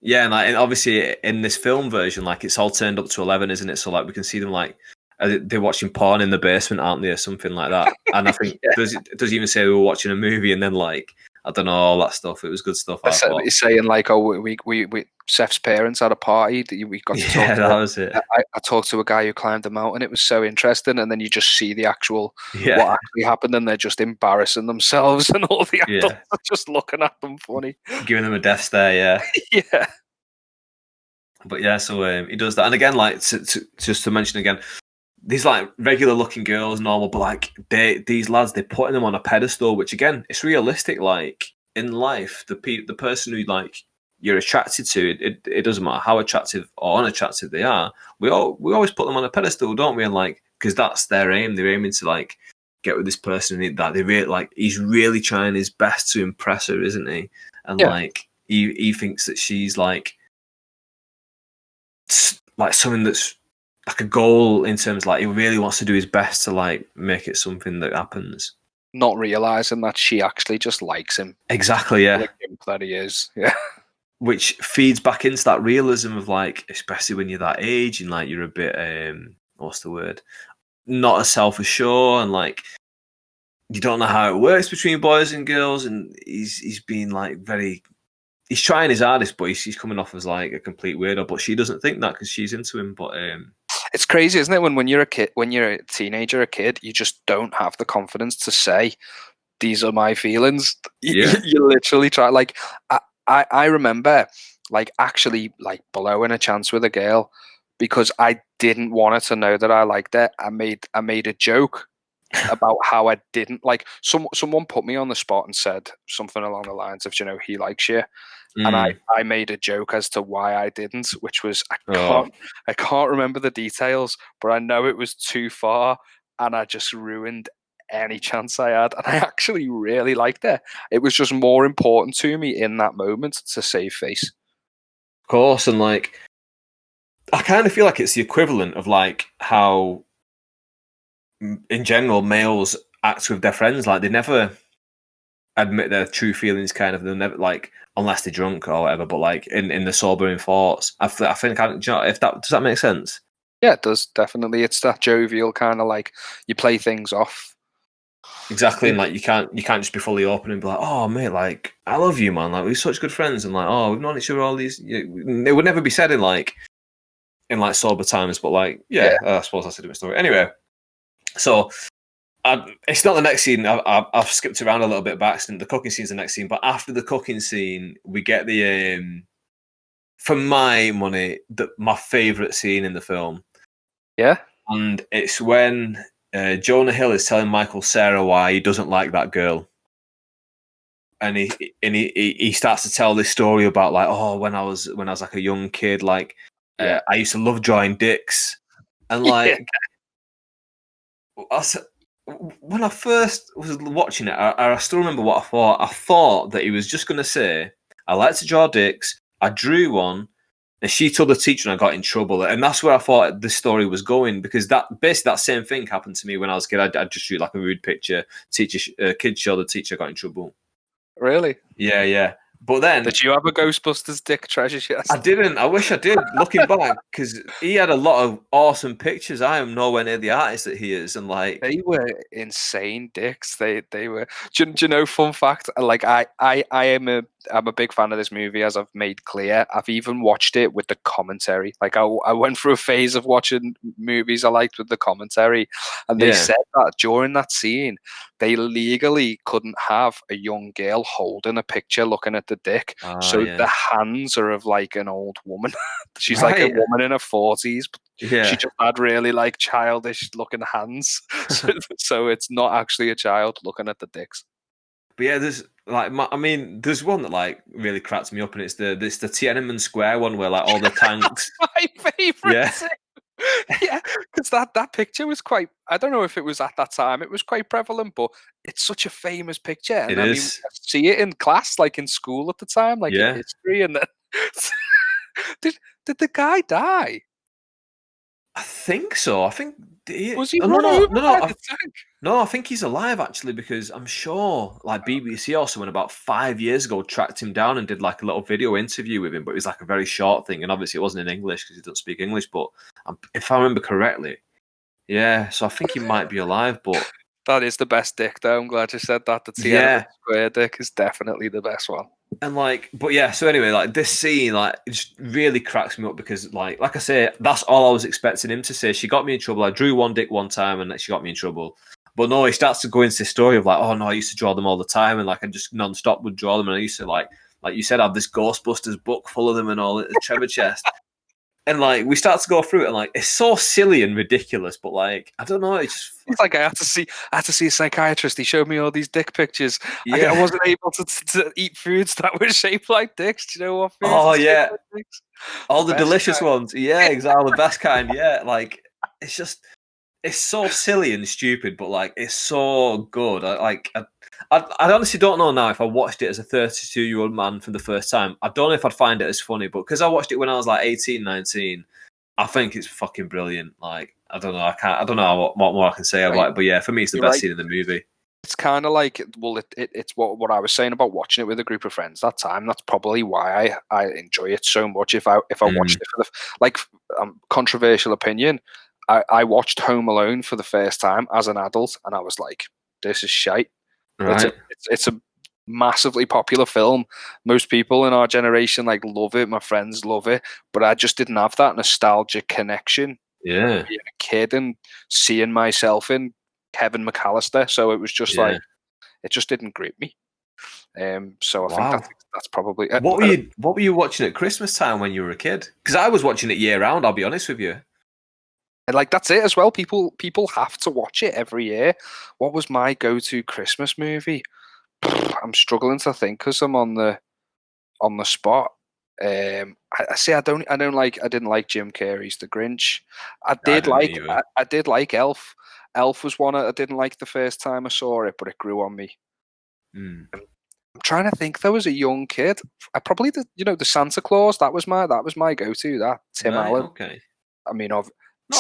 Yeah, and obviously in this film version, like it's all turned up to 11, isn't it? So like we can see them like they're watching porn in the basement, aren't they, or something like that? And I think does it even say we were watching a movie, and then like I don't know, all that stuff. It was good stuff. He's saying like, oh, we Seth's parents had a party that we got to talk to. Yeah, that was it. I talked to a guy who climbed the mountain. It was so interesting, and then you just see the actual what actually happened, and they're just embarrassing themselves, and all the adults are just looking at them funny, giving them a death stare. Yeah, yeah. But yeah, so he does that, and again, like just to mention again, these like regular looking girls, normal, but like these lads, they're putting them on a pedestal, which again, it's realistic. Like in life, the person who like you're attracted to, it doesn't matter how attractive or unattractive they are. We always put them on a pedestal, don't we? And like because that's their aim. They're aiming to like get with this person that they really like. He's really trying his best to impress her, isn't he? And like he thinks that she's like something that's like a goal in terms of, like he really wants to do his best to like make it something that happens. Not realizing that she actually just likes him. Exactly, yeah. Like him that he is, yeah. Which feeds back into that realism of like, especially when you're that age and like you're a bit what's the word? Not as self-assured, and like you don't know how it works between boys and girls, and he's being like he's trying his hardest, but he's coming off as like a complete weirdo. But she doesn't think that because she's into him. But it's crazy, isn't it? When you're a kid, when you're a teenager, a kid, you just don't have the confidence to say, "These are my feelings." You literally try. Like I remember, like actually, like blowing a chance with a girl because I didn't want her to know that I liked her. I made a joke about how I didn't like. Someone put me on the spot and said something along the lines of, he likes you. And I made a joke as to why I didn't, which was I can't remember the details, but I know it was too far, and I just ruined any chance I had. And I actually really liked it. It was just more important to me in that moment to save face. Of course, and like I kind of feel like it's the equivalent of like how in general males act with their friends. Like they never admit their true feelings, kind of. They'll never, like, unless they're drunk or whatever, but like in the sobering thoughts. I think if that does that make sense? Yeah, it does, definitely. It's that jovial kind of like you play things off. Exactly, and like you can't just be fully open and be like, oh mate, like I love you, man. Like we're such good friends, and like oh we've known each other all these. It would never be said in like sober times, but like Yeah. I suppose that's a different story. Anyway, so it's not the next scene. I've skipped around a little bit by accident. The cooking scene's the next scene, but after the cooking scene, we get the for my money, my favorite scene in the film. Yeah. And it's when Jonah Hill is telling Michael Cera why he doesn't like that girl, and he starts to tell this story about like, oh, when I was like a young kid, like I used to love drawing dicks, and like when I first was watching it, I still remember what I thought. I thought that he was just going to say, I like to draw dicks. I drew one. And she told the teacher and I got in trouble. And that's where I thought the story was going, because that same thing happened to me when I was a kid. I just drew like a rude picture. Kids show the teacher, got in trouble. Really? Yeah. But then did you have a Ghostbusters dick treasure chest? I didn't. I wish I did. Looking back, because he had a lot of awesome pictures. I am nowhere near the artist that he is, and like they were insane dicks. They were. Do you know? Fun fact. Like I'm a big fan of this movie, as I've made clear. I've even watched it with the commentary. Like I went through a phase of watching movies I liked with the commentary, and they said that during that scene, they legally couldn't have a young girl holding a picture looking at the dick. So the hands are of like an old woman. She's like a woman in her 40s. Yeah. She just had really like childish looking hands. So it's not actually a child looking at the dicks. But yeah, there's like there's one that like really cracks me up, and it's the Tiananmen Square one where like all the tanks. My favorite. Yeah. Yeah, because that picture was quite. I don't know if it was at that time. It was quite prevalent, but it's such a famous picture. And It is. I see it in class, like in school at the time, like in history. And then did the guy die? I think so. I think was he run over by the tank? No, I think he's alive actually, because I'm sure like BBC also went about 5 years ago, tracked him down and did like a little video interview with him, but it was like a very short thing, and obviously it wasn't in English because he doesn't speak English. But if I remember correctly, yeah. So I think he might be alive, but that is the best dick, though. I'm glad you said that. The Tiananmen Square dick is definitely the best one. And like, but yeah, so anyway, like this scene, like it just really cracks me up because like I say, that's all I was expecting him to say. She got me in trouble. I drew one dick one time and she got me in trouble. But no, he starts to go into this story of like, oh no, I used to draw them all the time, and like I just non-stop would draw them, and I used to like you said, have this Ghostbusters book full of them and all, the treasure chest. And like we start to go through it, and like it's so silly and ridiculous, but like I don't know, it's like I had to see a psychiatrist. He showed me all these dick pictures. Yeah. I wasn't able to eat foods that were shaped like dicks. Do you know what foods? Oh yeah, like all the delicious kind. ones. Yeah, exactly, the best kind. Yeah, like it's so silly and stupid, but like it's so good. I honestly don't know now if I watched it as a 32-year-old man for the first time. I don't know if I'd find it as funny, but because I watched it when I was like 18, 19, I think it's fucking brilliant. Like I don't know, I don't know what more I can say about it, but yeah, for me it's the best scene in the movie. It's kind of like, well, it's what I was saying about watching it with a group of friends that time. That's probably why I enjoy it so much. If I watched it for the controversial opinion, I watched Home Alone for the first time as an adult, and I was like, this is shite. Right. It's a massively popular film. Most people in our generation like love it. My friends love it, but I just didn't have that nostalgic connection. Yeah, being a kid and seeing myself in Kevin McAllister, so it was just like it just didn't grip me. So I think that's probably what were you watching at Christmas time when you were a kid? Because I was watching it year round. I'll be honest with you. And like that's it as well. People have to watch it every year. What was my go-to Christmas movie? I'm struggling to think because I'm on the spot. I didn't like Jim Carrey's The Grinch. I did like Elf. Elf was one I didn't like the first time I saw it, but it grew on me. I'm trying to think. There was a young kid. I probably the Santa Claus. That was my go-to. That Tim Allen. Okay. I mean, not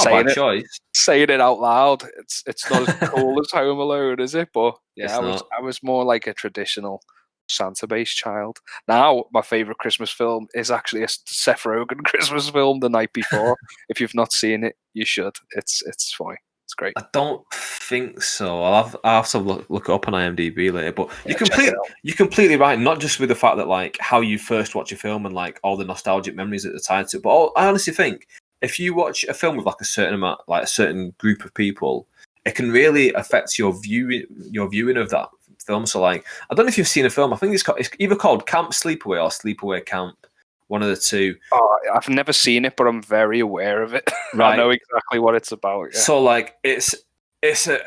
a bad choice. Saying it out loud, it's not as cool as Home Alone, is it? But yeah, I was more like a traditional Santa-based child. Now, my favorite Christmas film is actually a Seth Rogen Christmas film, The Night Before. If you've not seen it, you should. It's funny. It's great. I don't think so. I'll have to look it up on IMDb later. But Yeah, check it out. you're completely right. Not just with the fact that like how you first watch a film and like all the nostalgic memories that are tied to it, but I honestly think if you watch a film with like a certain amount, like a certain group of people, it can really affect your viewing of that film. So like, I don't know if you've seen a film. I think it's either called Camp Sleepaway or Sleepaway Camp. One of the two. Oh, I've never seen it, but I'm very aware of it. I Right. know exactly what it's about. Yeah. So like it's a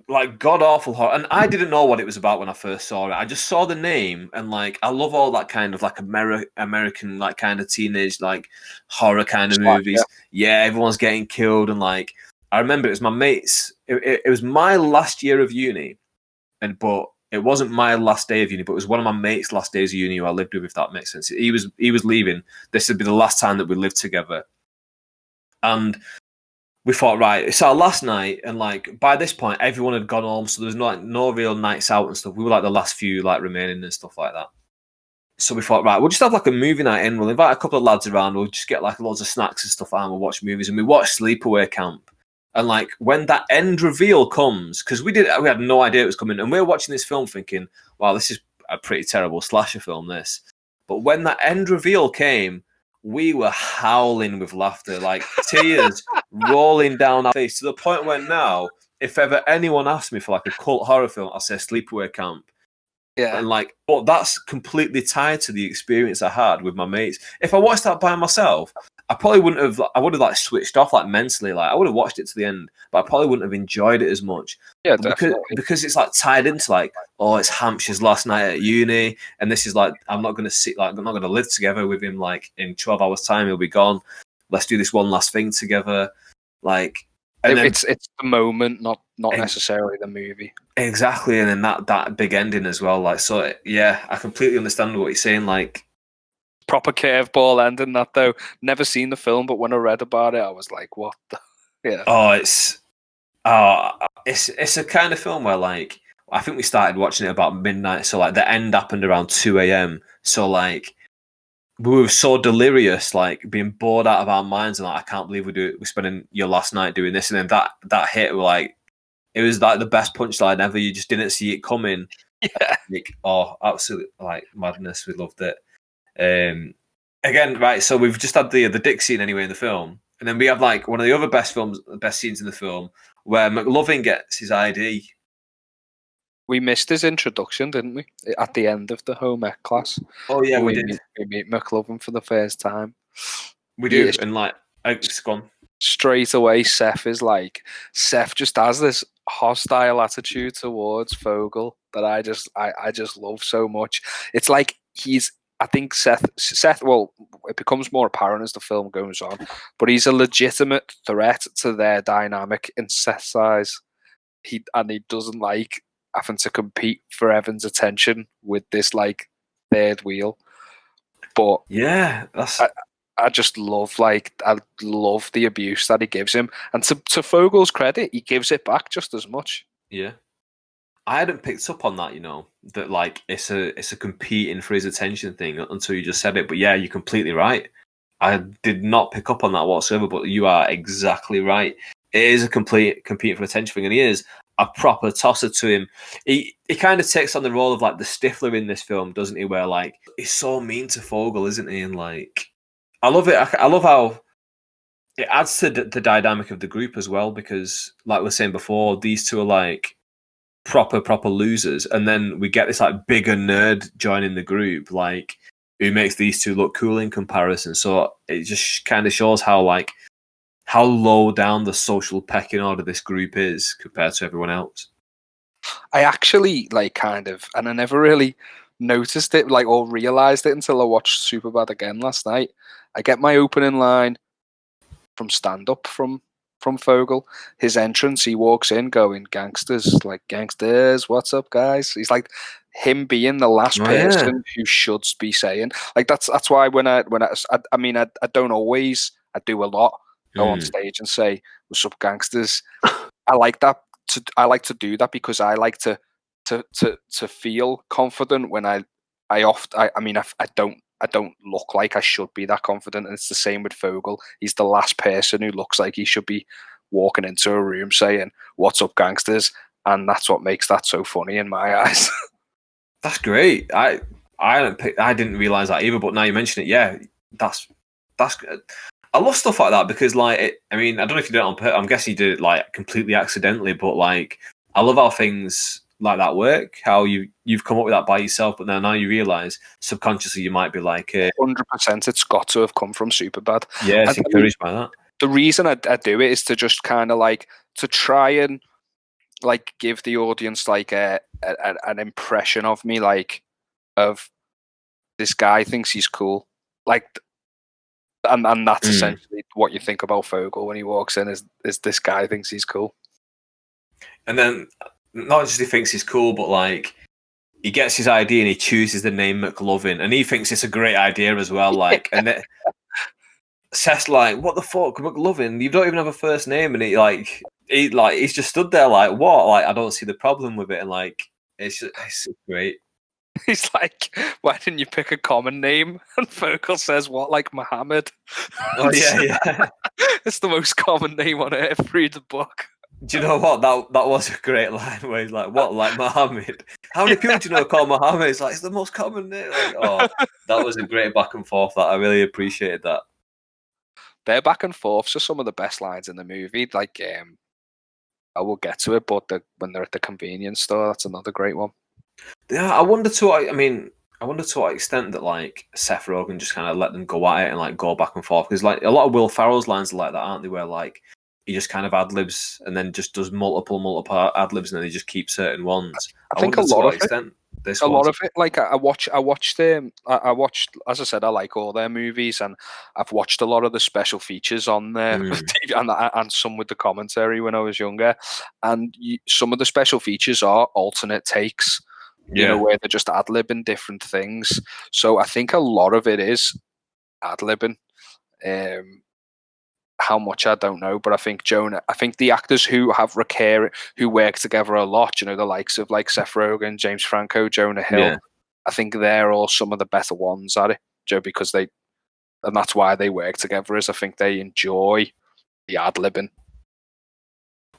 like god awful horror, and I didn't know what it was about when I first saw it. I just saw the name, and like I love all that kind of like American like kind of teenage like horror kind of movies. Yeah, everyone's getting killed, and like I remember it was my mates. It was my last year of uni, but it wasn't my last day of uni, but it was one of my mates' last days of uni who I lived with, if that makes sense. He was leaving. This would be the last time that we lived together, and we thought, right, it's our last night, and like by this point, everyone had gone home, so there was no real nights out and stuff. We were like the last few like remaining and stuff like that. So we thought, right, we'll just have like a movie night in. We'll invite a couple of lads around. We'll just get like loads of snacks and stuff, and we'll watch movies. And we watched Sleepaway Camp. And like when that end reveal comes, because we had no idea it was coming, and we were watching this film thinking, wow, this is a pretty terrible slasher film. This, but when that end reveal came, we were howling with laughter, like tears rolling down our face, to the point where now, if ever anyone asks me for like a cult horror film, I'll say Sleepaway Camp. Yeah. And like, but that's completely tied to the experience I had with my mates. If I watched that by myself, I probably wouldn't have. I would have like switched off like mentally. Like I would have watched it to the end, but I probably wouldn't have enjoyed it as much. Yeah, But definitely. because it's like tied into like, oh, it's Hampshire's last night at uni, and this is like, I'm not going to live together with him. Like in 12 hours time, he'll be gone. Let's do this one last thing together. Like, and it's the moment, not necessarily the movie. Exactly, and then that big ending as well. Like, so yeah, I completely understand what you're saying. Like, proper curveball ending that though. Never seen the film, but when I read about it, I was like, what the? Yeah. It's a kind of film where like I think we started watching it about midnight, so like the end happened around 2 a.m. So like we were so delirious, like being bored out of our minds, and like I can't believe we're spending your last night doing this, and then that hit, like it was like the best punchline ever. You just didn't see it coming. Yeah. Like, oh, absolute like madness. We loved it. Again, right, so we've just had the dick scene anyway in the film, and then we have like one of the other best scenes in the film where McLovin gets his ID. We missed his introduction, didn't we? At the end of the home ec class. Oh yeah, we did. We meet McLovin for the first time. We do, and like, it's gone. Straight away, Seth just has this hostile attitude towards Fogel that I just love so much. It's like I think Seth, well, it becomes more apparent as the film goes on, but he's a legitimate threat to their dynamic in Seth's eyes. He doesn't like having to compete for Evan's attention with this like third wheel. But yeah, I just love the abuse that he gives him, and to Fogel's credit, he gives it back just as much. Yeah. I hadn't picked up on that, that like it's a competing for his attention thing until you just said it. But yeah, you're completely right. I did not pick up on that whatsoever, but you are exactly right. It is a complete competing for attention thing, and he is a proper tosser to him. He kind of takes on the role of like the Stifler in this film, doesn't he? Where like he's so mean to Fogel, isn't he? And like, I love it. I love how it adds to the dynamic of the group as well, because like we were saying before, these two are like proper losers, and then we get this like bigger nerd joining the group, like who makes these two look cool in comparison. So it just kind of shows how low down the social pecking order this group is compared to everyone else. I actually and I never really noticed it or realized it until I watched Superbad again last night. I get my opening line from stand-up from Fogel. His entrance, he walks in going, gangsters, what's up, guys? He's like him being the last person who should be saying, that's why when I don't always, I do a lot, go on stage and say, what's up, gangsters? I like that. I like to do that because I like to feel confident when I don't look like I should be that confident, and it's the same with Fogel. He's the last person who looks like he should be walking into a room saying, "What's up, gangsters?" And that's what makes that so funny in my eyes. That's great. I didn't realize that either, but now you mention it, yeah, that's good. I love stuff like that because, like, I mean, I don't know if you did it on purpose. I'm guessing you did it like completely accidentally, but like, I love how things like that work. How you've come up with that by yourself, but now you realize subconsciously you might be like, 100%, it's got to have come from Superbad. yeah, it's And, I mean, encouraged by that. the reason I do it is to just kind of like to try and like give the audience like an impression of me, like of this guy thinks he's cool, like, and that's essentially what you think about Fogel when he walks in is this guy thinks he's cool. And then not just he thinks he's cool, but like he gets his idea and he chooses the name McLovin, and he thinks it's a great idea as well. Like, and then Seth's like, "What the fuck, McLovin? You don't even have a first name," and he's just stood there like, "What?" Like, I don't see the problem with it, and like, it's great. He's like, "Why didn't you pick a common name?" And Fogel says, "What, like Muhammad?" Oh yeah. It's the most common name on earth. Read the book. Do you know what? That was a great line where he's like, "What, like Muhammad? How many people do you know called Muhammad?" It's like, it's the most common name. Like, oh, that was a great back and forth. That I really appreciated that. Their back and forths are some of the best lines in the movie. Like, I will get to it, but when they're at the convenience store, that's another great one. Yeah, I wonder to what extent that like Seth Rogen just kind of let them go at it and like go back and forth, because like a lot of Will Ferrell's lines are like that, aren't they? Where like he just kind of ad libs and then just does multiple ad libs and then he just keeps certain ones. I think a lot of it, like I watched, as I said, I like all their movies, and I've watched a lot of the special features on there, and some with the commentary when I was younger, and some of the special features are alternate takes, you know, where they're just ad libbing different things. So I think a lot of it is ad libbing. How much I don't know, but I think the actors who work together a lot, you know, the likes of like Seth Rogen, James Franco, Jonah Hill, I think they're all some of the better ones at it, Joe, because and that's why they work together, is I think they enjoy the ad libbing.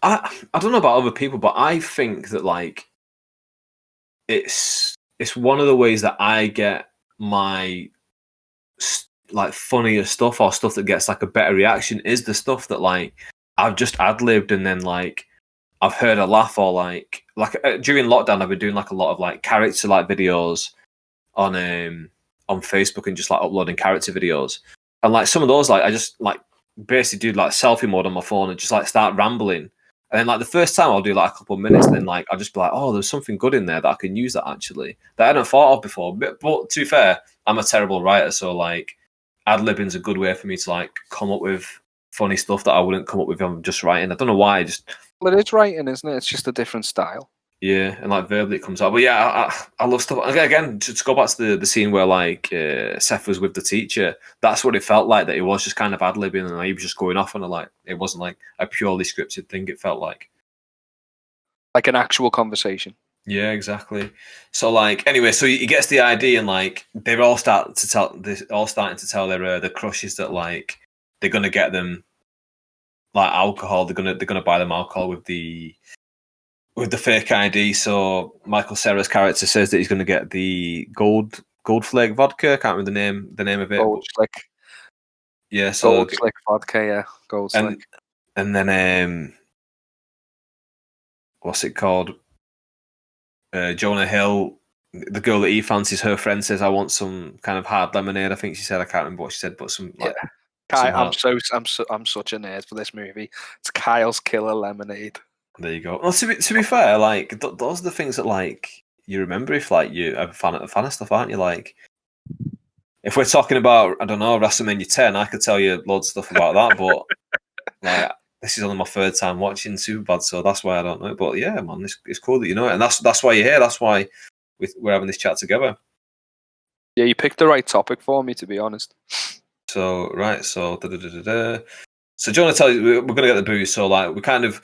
I don't know about other people, but I think that like it's one of the ways that I get my like funnier stuff or stuff that gets like a better reaction is the stuff that like I've just ad-libbed and then like I've heard a laugh, or like during lockdown I've been doing like a lot of like character like videos on Facebook and just like uploading character videos, and like some of those like I just like basically do like selfie mode on my phone and just like start rambling, and then like the first time I'll do like a couple of minutes and then like I'll just be like, oh, there's something good in there that I can use that actually that I hadn't thought of before. But to be fair, I'm a terrible writer, so like ad-libbing's a good way for me to like come up with funny stuff that I wouldn't come up with if I'm just writing. I don't know why. Well, it is writing, isn't it? It's just a different style. Yeah, and like verbally it comes out. But yeah, I love stuff. Again, to go back to the scene where like Seth was with the teacher, that's what it felt like. That it was just kind of ad-libbing and like, he was just going off on like it wasn't like a purely scripted thing. It felt like an actual conversation. Yeah, exactly. So like anyway, so he gets the idea and like they're all starting to tell their crushes that like they're gonna get them like alcohol. They're gonna buy them alcohol with the fake ID. So Michael Cera's character says that he's gonna get the gold flake vodka. I can't remember the name of it. Gold Slick. Yeah, so Gold Slick vodka. Yeah, Gold Slick. And then what's it called? Jonah Hill, the girl that he fancies, her friend says, "I want some kind of hard lemonade." I think she said, I can't remember what she said, but some like. I'm such a nerd for this movie. It's Kyle's Killer Lemonade. There you go. Well, to be fair, like those are the things that like you remember if like you're a fan of stuff, aren't you? Like if we're talking about, I don't know, WrestleMania 10, I could tell you loads of stuff about that, but like this is only my third time watching Superbad, so that's why I don't know it. But yeah, man, it's cool that you know it, and that's why you're here. That's why we're having this chat together. Yeah, you picked the right topic for me, to be honest. So right, so so Jonah tells you we're gonna get the booze. So like we kind of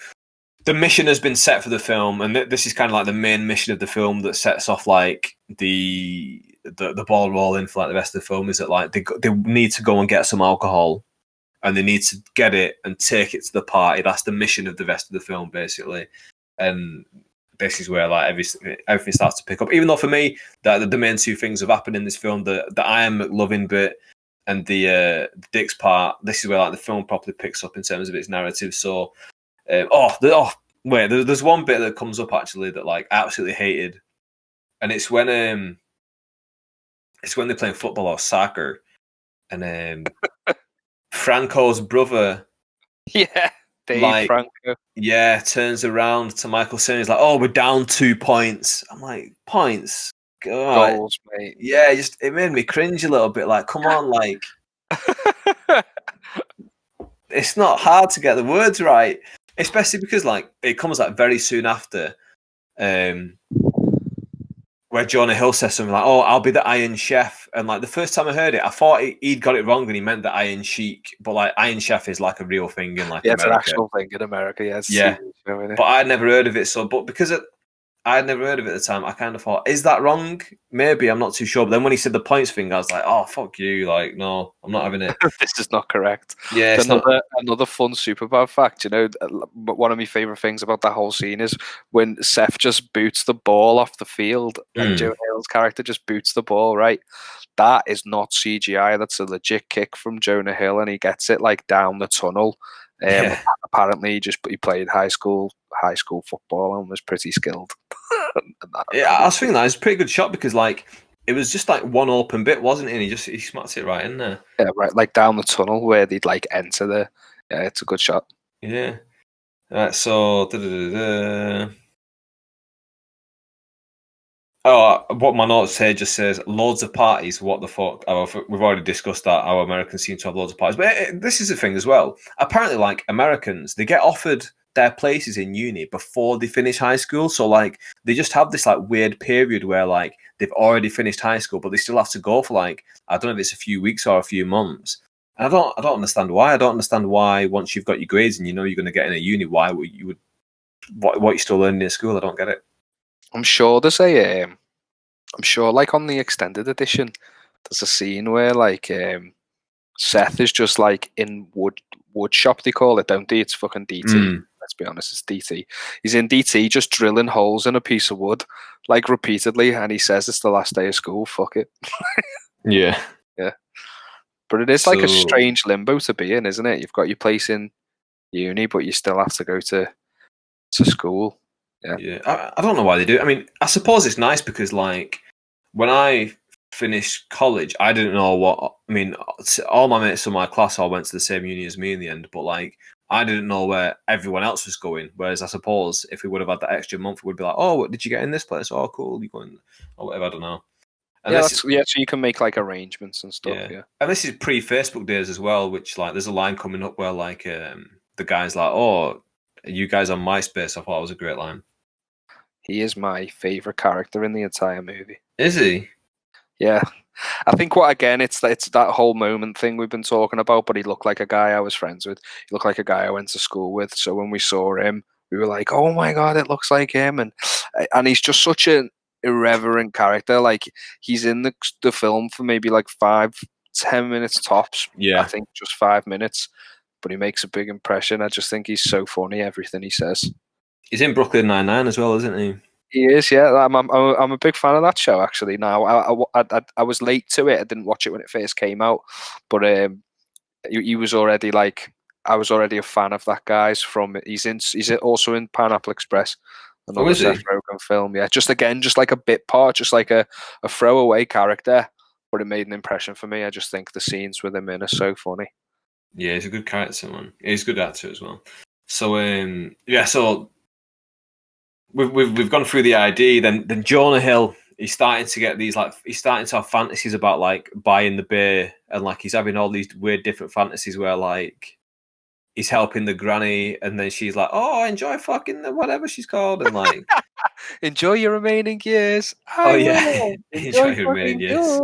the mission has been set for the film, and this is kind of like the main mission of the film that sets off like the ball rolling for like the rest of the film. Is that like they need to go and get some alcohol. and they need to get it and take it to the party. That's the mission of the rest of the film, basically. And this is where like everything starts to pick up. Even though for me, the main two things have happened in this film: the Ian McLovin bit and the Dick's part. This is where like the film properly picks up in terms of its narrative. So, there's one bit that comes up actually that like I absolutely hated, and it's when they're playing football or soccer, and Franco's brother, Dave Franco, turns around to Michael Cera. He's like, "Oh, we're down 2 points." I'm like, "Points, God, goals, mate." yeah." It made me cringe a little bit. Like, come on, like, it's not hard to get the words right, especially because like it comes like very soon after, where Jonah Hill says something like, "Oh, I'll be the Iron Chef," and like the first time I heard it, I thought he'd got it wrong and he meant the Iron Sheik, but like Iron Chef is like a real thing in like it's America. an actual thing in America. Yeah, it's yeah. show, isn't it? But I'd never heard of it. But because I'd never heard of it at the time, I kind of thought, is that wrong? Maybe, I'm not too sure. But then when he said the points thing, I was like, oh, fuck you. Like, no, I'm not having it. This is not correct. Yeah, it's another fun Superbad fact. You know, one of my favorite things about that whole scene is when Seth just boots the ball off the field, and Jonah Hill's character just boots the ball. Right, that is not CGI. That's a legit kick from Jonah Hill, and he gets it like down the tunnel. Apparently, he played high school football and was pretty skilled. I was thinking that it's a pretty good shot because like it was just like one open bit, wasn't it? And he smacked it right in there. Yeah, right, like down the tunnel where they'd like enter the. Yeah, it's a good shot. Yeah. Right. So. Oh, what my notes here just says loads of parties. What the fuck? We've already discussed that. How Americans seem to have loads of parties, but this is the thing as well. Apparently, like Americans, they get offered their places in uni before they finish high school. So like they just have this like weird period where like they've already finished high school, but they still have to go for like I don't know if it's a few weeks or a few months. And I don't understand why. I don't understand why once you've got your grades and you know you're going to get in a uni, why you would what you're still learning in school. I don't get it. I'm sure there's a. I'm sure, like on the extended edition, there's a scene where like Seth is just like in wood shop, they call it, don't they? It's fucking DT. Let's be honest, it's DT. He's in DT just drilling holes in a piece of wood, like repeatedly, and he says it's the last day of school. Fuck it. Yeah. But it is like a strange limbo to be in, isn't it? You've got your place in uni, but you still have to go to school. Yeah. I don't know why they do it. I mean, I suppose it's nice because like when I finished college, I didn't know what. I mean, all my mates in my class all went to the same uni as me in the end, but like I didn't know where everyone else was going. Whereas I suppose if we would have had that extra month, we'd be like, "Oh, what did you get in this place? Oh, cool, you going or whatever." I don't know. And so you can make like arrangements and stuff. Yeah. And this is pre-Facebook days as well, which like there's a line coming up where like the guy's like, "Oh, are you guys on MySpace?" I thought it was a great line. He is my favorite character in the entire movie. Is he? Yeah. I think it's that whole moment thing we've been talking about, but he looked like a guy I was friends with. He looked like a guy I went to school with. So when we saw him, we were like, "Oh my God, it looks like him." And he's just such an irreverent character. Like he's in the film for maybe like 5-10 minutes tops. Yeah. I think just 5 minutes, but he makes a big impression. I just think he's so funny, everything he says. He's in Brooklyn Nine-Nine as well, isn't he? He is, yeah. I'm a big fan of that show, actually. Now, I was late to it. I didn't watch it when it first came out, but he was already like I was already a fan of that guy's from. He's also in Pineapple Express, another Seth Rogen film. Yeah, just like a bit part, just like a throwaway character, but it made an impression for me. I just think the scenes with him in are so funny. Yeah, he's a good character, man. He's a good actor as well. So so. We've gone through the ID. Then Jonah Hill, he's starting to get these he's starting to have fantasies about like buying the beer, and like he's having all these weird different fantasies where like he's helping the granny, and then she's like, "Oh, enjoy fucking whatever she's called," and like enjoy your remaining years. Enjoy your remaining years.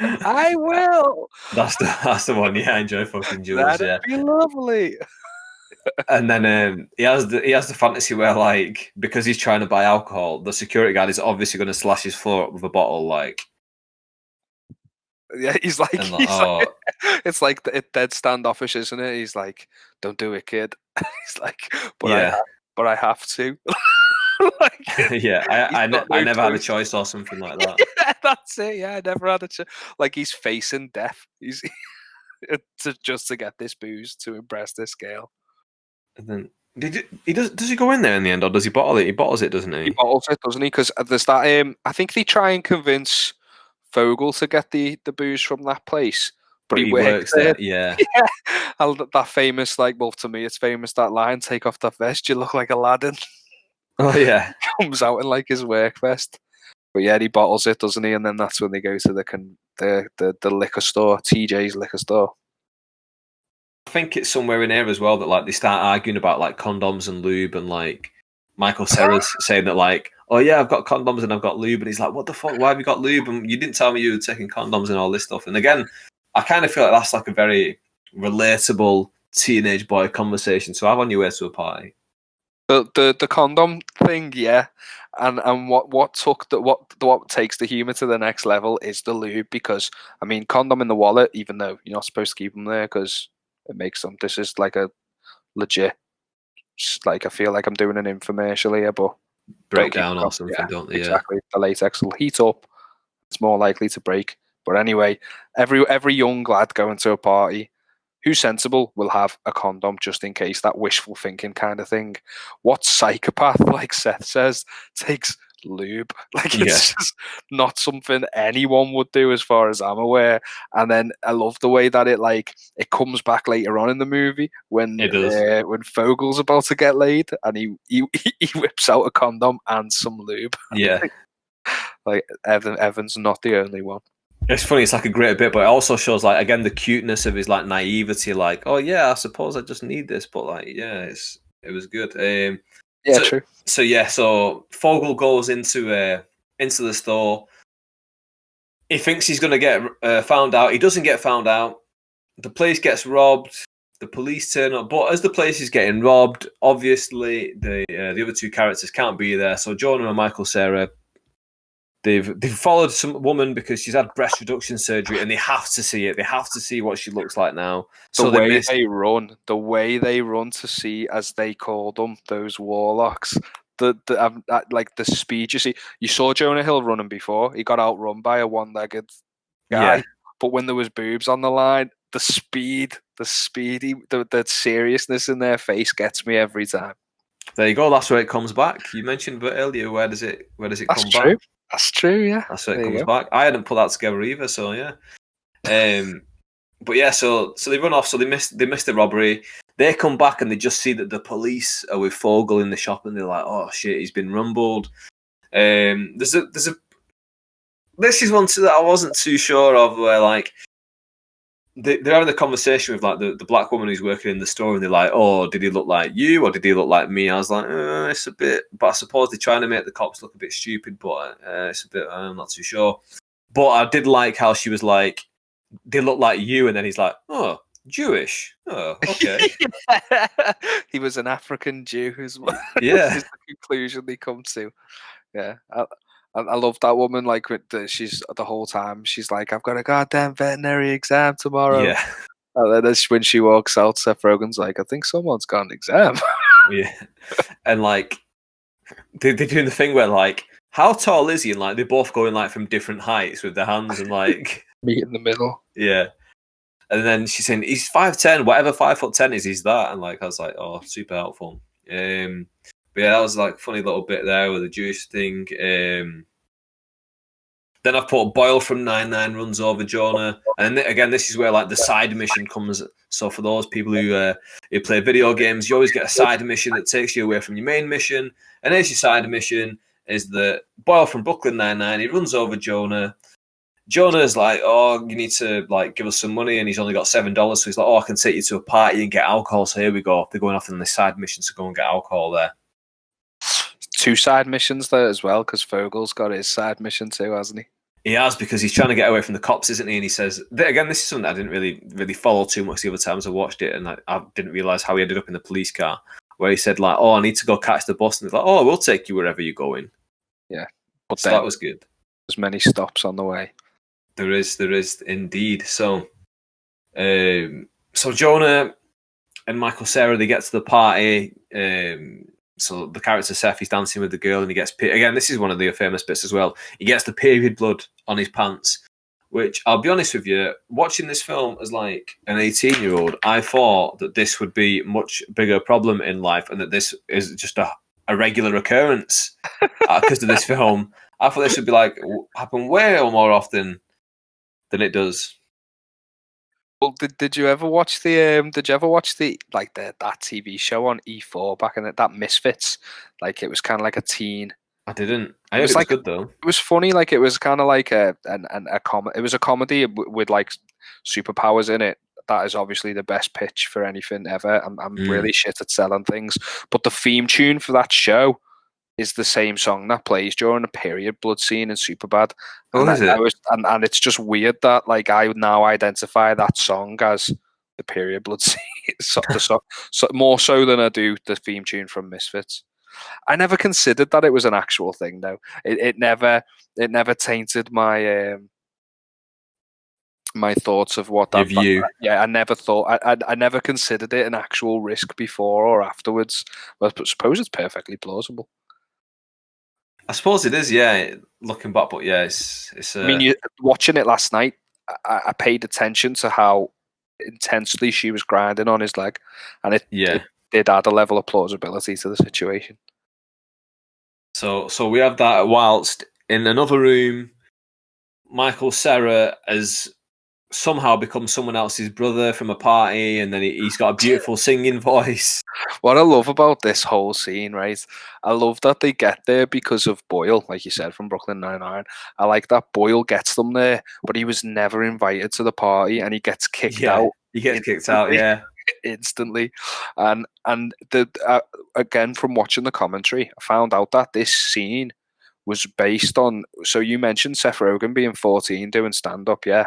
I will. That's the one. Yeah, enjoy fucking Jules. That'd be lovely. And then he has the fantasy where like because he's trying to buy alcohol, the security guard is obviously going to slash his throat with a bottle. Like Yeah, he's like, And like, oh, it's like it's dead standoffish, isn't it? He's like, "Don't do it, kid." He's like, yeah, but I have to." Like, yeah. he's got I no never had a choice. choice or something like that. Yeah, that's it. Yeah, I never had a like he's facing death. He's just to get this booze to impress this girl. And then does he go in there in the end, or does he bottle it? He bottles it, doesn't He he? bottles it, doesn't he? Because there's that. I think they try and convince Fogel to get the booze from that place, but But he he works works there. there. Yeah. Yeah, that famous, like, well, to me, it's famous that line: "Take off that vest, you look like Aladdin." Oh yeah. Comes out in like his work vest. But yeah, he bottles it, doesn't he? And then that's when they go to the liquor store, TJ's liquor store. I think it's somewhere in here as well that like they start arguing about like condoms and lube, and like Michael Cera's saying that like, oh yeah, I've got condoms and I've got lube, and he's like, what the fuck? Why have you got lube? And you didn't tell me you were taking condoms and all this stuff. And again, I kind of feel like that's like a very relatable teenage boy conversation to have on your way to a party. The condom thing, yeah, and what took what takes the humor to the next level is the lube, because I mean, condom in the wallet, even though you're not supposed to keep them there because it makes them. This is like a legit, like, I feel like I'm doing an infomercial here, but don't keep Breakdown them. or something, Yeah, don't they? Yeah. exactly. The latex will heat up. It's more likely to break. But anyway, every young lad going to a party who's sensible will have a condom just in case, that wishful thinking kind of thing. What psychopath, like Seth says, takes lube? Like, Yeah. it's just not something anyone would do as far as I'm aware. And then I love the way that it comes back later on in the movie It does. when Fogel's about to get laid and he whips out a condom and some lube. Yeah. Like, Evan's not the only one. It's funny, it's like a great bit, but it also shows like again the cuteness of his like naivety, like, oh yeah, I suppose I just need this, but like, yeah, it was good. Yeah, true. So Fogel goes into the store. He thinks he's gonna get found out. He doesn't get found out. The place gets robbed. The police turn up, but as the place is getting robbed, obviously the other two characters can't be there. So Jonah and Michael Cera, they've followed some woman because she's had breast reduction surgery, and they have to see it. They have to see what she looks like now. So the way they run to see, as they call them, those warlocks. Like the speed you saw Jonah Hill running before. He got outrun by a one-legged guy, Yeah. But when there was boobs on the line, the seriousness in their face gets me every time. There you go. That's where it comes back. You mentioned a bit earlier. Where does it come True. back? That's true. Yeah. That's where it comes back. I hadn't put that together either. So yeah. But yeah. So they run off. So they miss the robbery. They come back and they just see that the police are with Fogel in the shop, and they're like, "Oh shit, he's been rumbled." There's a. This is one that I wasn't too sure of, where like they're having a conversation with like the black woman who's working in the store, and they're like, "Oh, did he look like you, or did he look like me?" I was like, "It's a bit," but I suppose they're trying to make the cops look a bit stupid, but it's a bit. I'm not too sure. But I did like how she was like, "They look like you," and then he's like, "Oh, Jewish. Oh, okay." He was an African Jew, is Yeah. the conclusion they come to. Yeah, I love that woman. Like, she's the whole time she's like, "I've got a goddamn veterinary exam tomorrow." Yeah. And then when she walks out, Seth Rogen's like, "I think someone's got an exam." Yeah. And like they're doing the thing where like, how tall is he? And like they're both going like from different heights with their hands, and like Meet in the middle. yeah. And then she's saying he's 5'10", whatever 5'10" is, he's that. And like I was like, oh, super helpful. But yeah, that was like a funny little bit there with the Jewish thing. Then I've put Boyle from 9-9 runs over Jonah, and again, this is where like the side mission comes. So for those people who play video games, you always get a side mission that takes you away from your main mission. And here's your side mission: is that Boyle from Brooklyn 9-9. He runs over Jonah. Jonah's like, "Oh, you need to like give us some money," and he's only got $7. So he's like, "Oh, I can take you to a party and get alcohol." So here we go. They're going off on this side mission to go and get alcohol there. 2 side missions there as well, because Fogel's got his side mission too, hasn't he? He has, because he's trying to get away from the cops, isn't he? And he says, again, this is something I didn't really follow too much the other times I watched it, and I didn't realise how he ended up in the police car, where he said like, "Oh, I need to go catch the bus," and he's like, "Oh, we'll take you wherever you're going." Yeah, but so that was good. There's many stops on the way. There is indeed. So Jonah and Michael Cera, they get to the party. So the character Seth, he's dancing with the girl, and he gets again. This is one of the famous bits as well. He gets the period blood on his pants, which I'll be honest with you, watching this film as like an 18-year-old, I thought that this would be a much bigger problem in life, and that this is just a regular occurrence because of this film. I thought this would be like happen way more often than it does. Well, did you ever watch the like that TV show on E4 back in that Misfits? Like it was kind of like a teen. I didn't. I It heard was it was like good though. it was funny. Like it was kind of like a it was a comedy with like superpowers in it. That is obviously the best pitch for anything ever. I'm really shit at selling things, but the theme tune for that show is the same song that plays during a period blood scene in Superbad. Oh, is it? And it's just weird that like I would now identify that song as the period blood scene, so more so than I do the theme tune from Misfits. I never considered that it was an actual thing, though. It never tainted my my thoughts of what Your view. yeah, I never thought I never considered it an actual risk before or afterwards. But I suppose it's perfectly plausible. I suppose it is, yeah. Looking back, but yeah, it's. I mean, watching it last night, I paid attention to how intensely she was grinding on his leg, and it did add a level of plausibility to the situation. So we have that whilst in another room, Michael Cera has somehow become someone else's brother from a party, and then he's got a beautiful singing voice. What I love about this whole scene, right? I love that they get there because of Boyle, like you said, from Brooklyn Nine-Nine. I like that Boyle gets them there, but he was never invited to the party, and he gets kicked out. He gets kicked out, yeah. Instantly. And again, from watching the commentary, I found out that this scene was based on, so you mentioned Seth Rogen being 14 doing stand-up, yeah.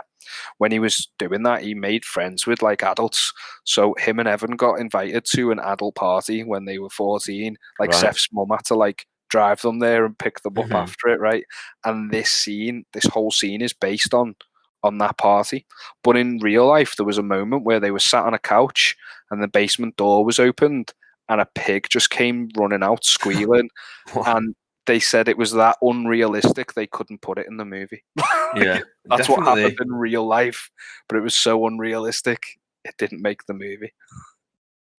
When he was doing that, he made friends with like adults. So him and Evan got invited to an adult party when they were 14. Like Seth's mum had to like drive them there and pick them up after it, right? And this whole scene is based on that party. But in real life, there was a moment where they were sat on a couch and the basement door was opened and a pig just came running out squealing. And they said it was that unrealistic they couldn't put it in the movie. Yeah, that's definitely what happened in real life, but it was so unrealistic it didn't make the movie.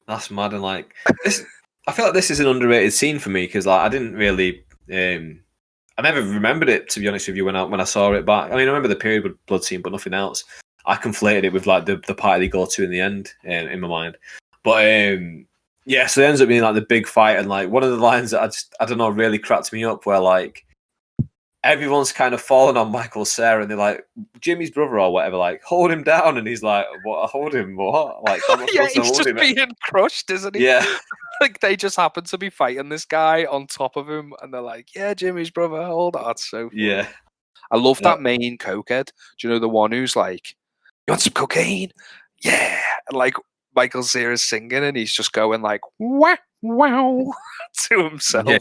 That's mad. And like this, I feel like this is an underrated scene for me because like I didn't really, I never remembered it, to be honest with you, when I saw it back. I mean, I remember the period blood scene, but nothing else. I conflated it with like the party they go to in the end in my mind, but yeah, so it ends up being like the big fight, and like one of the lines that I don't know really cracked me up, where like everyone's kind of falling on Michael Cera, and they're like, Jimmy's brother or whatever, like hold him down, and he's like, what? Hold him? What? Like, yeah, he's just being crushed, isn't he? Yeah, like they just happen to be fighting this guy on top of him, and they're like, yeah, Jimmy's brother, hold on. That's so funny. Yeah. I love that main cokehead. Do you know the one who's like, you want some cocaine? Yeah, and like Michael Cera's singing, and he's just going like wow, wow to himself. Yeah.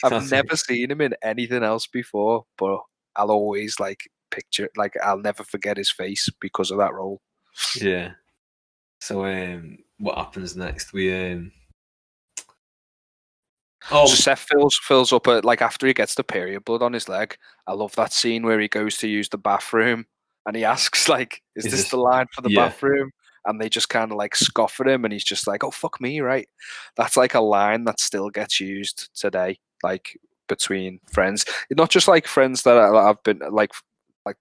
I've never seen him in anything else before, but I'll always like picture, like I'll never forget his face because of that role. Yeah. So what happens next? We so Seth fills up like after he gets the period blood on his leg. I love that scene where he goes to use the bathroom and he asks like, "Is this the line for the bathroom?" And they just kind of like scoff at him, and he's just like, "Oh fuck me, right?" That's like a line that still gets used today, like between friends. Not just like friends that I've been like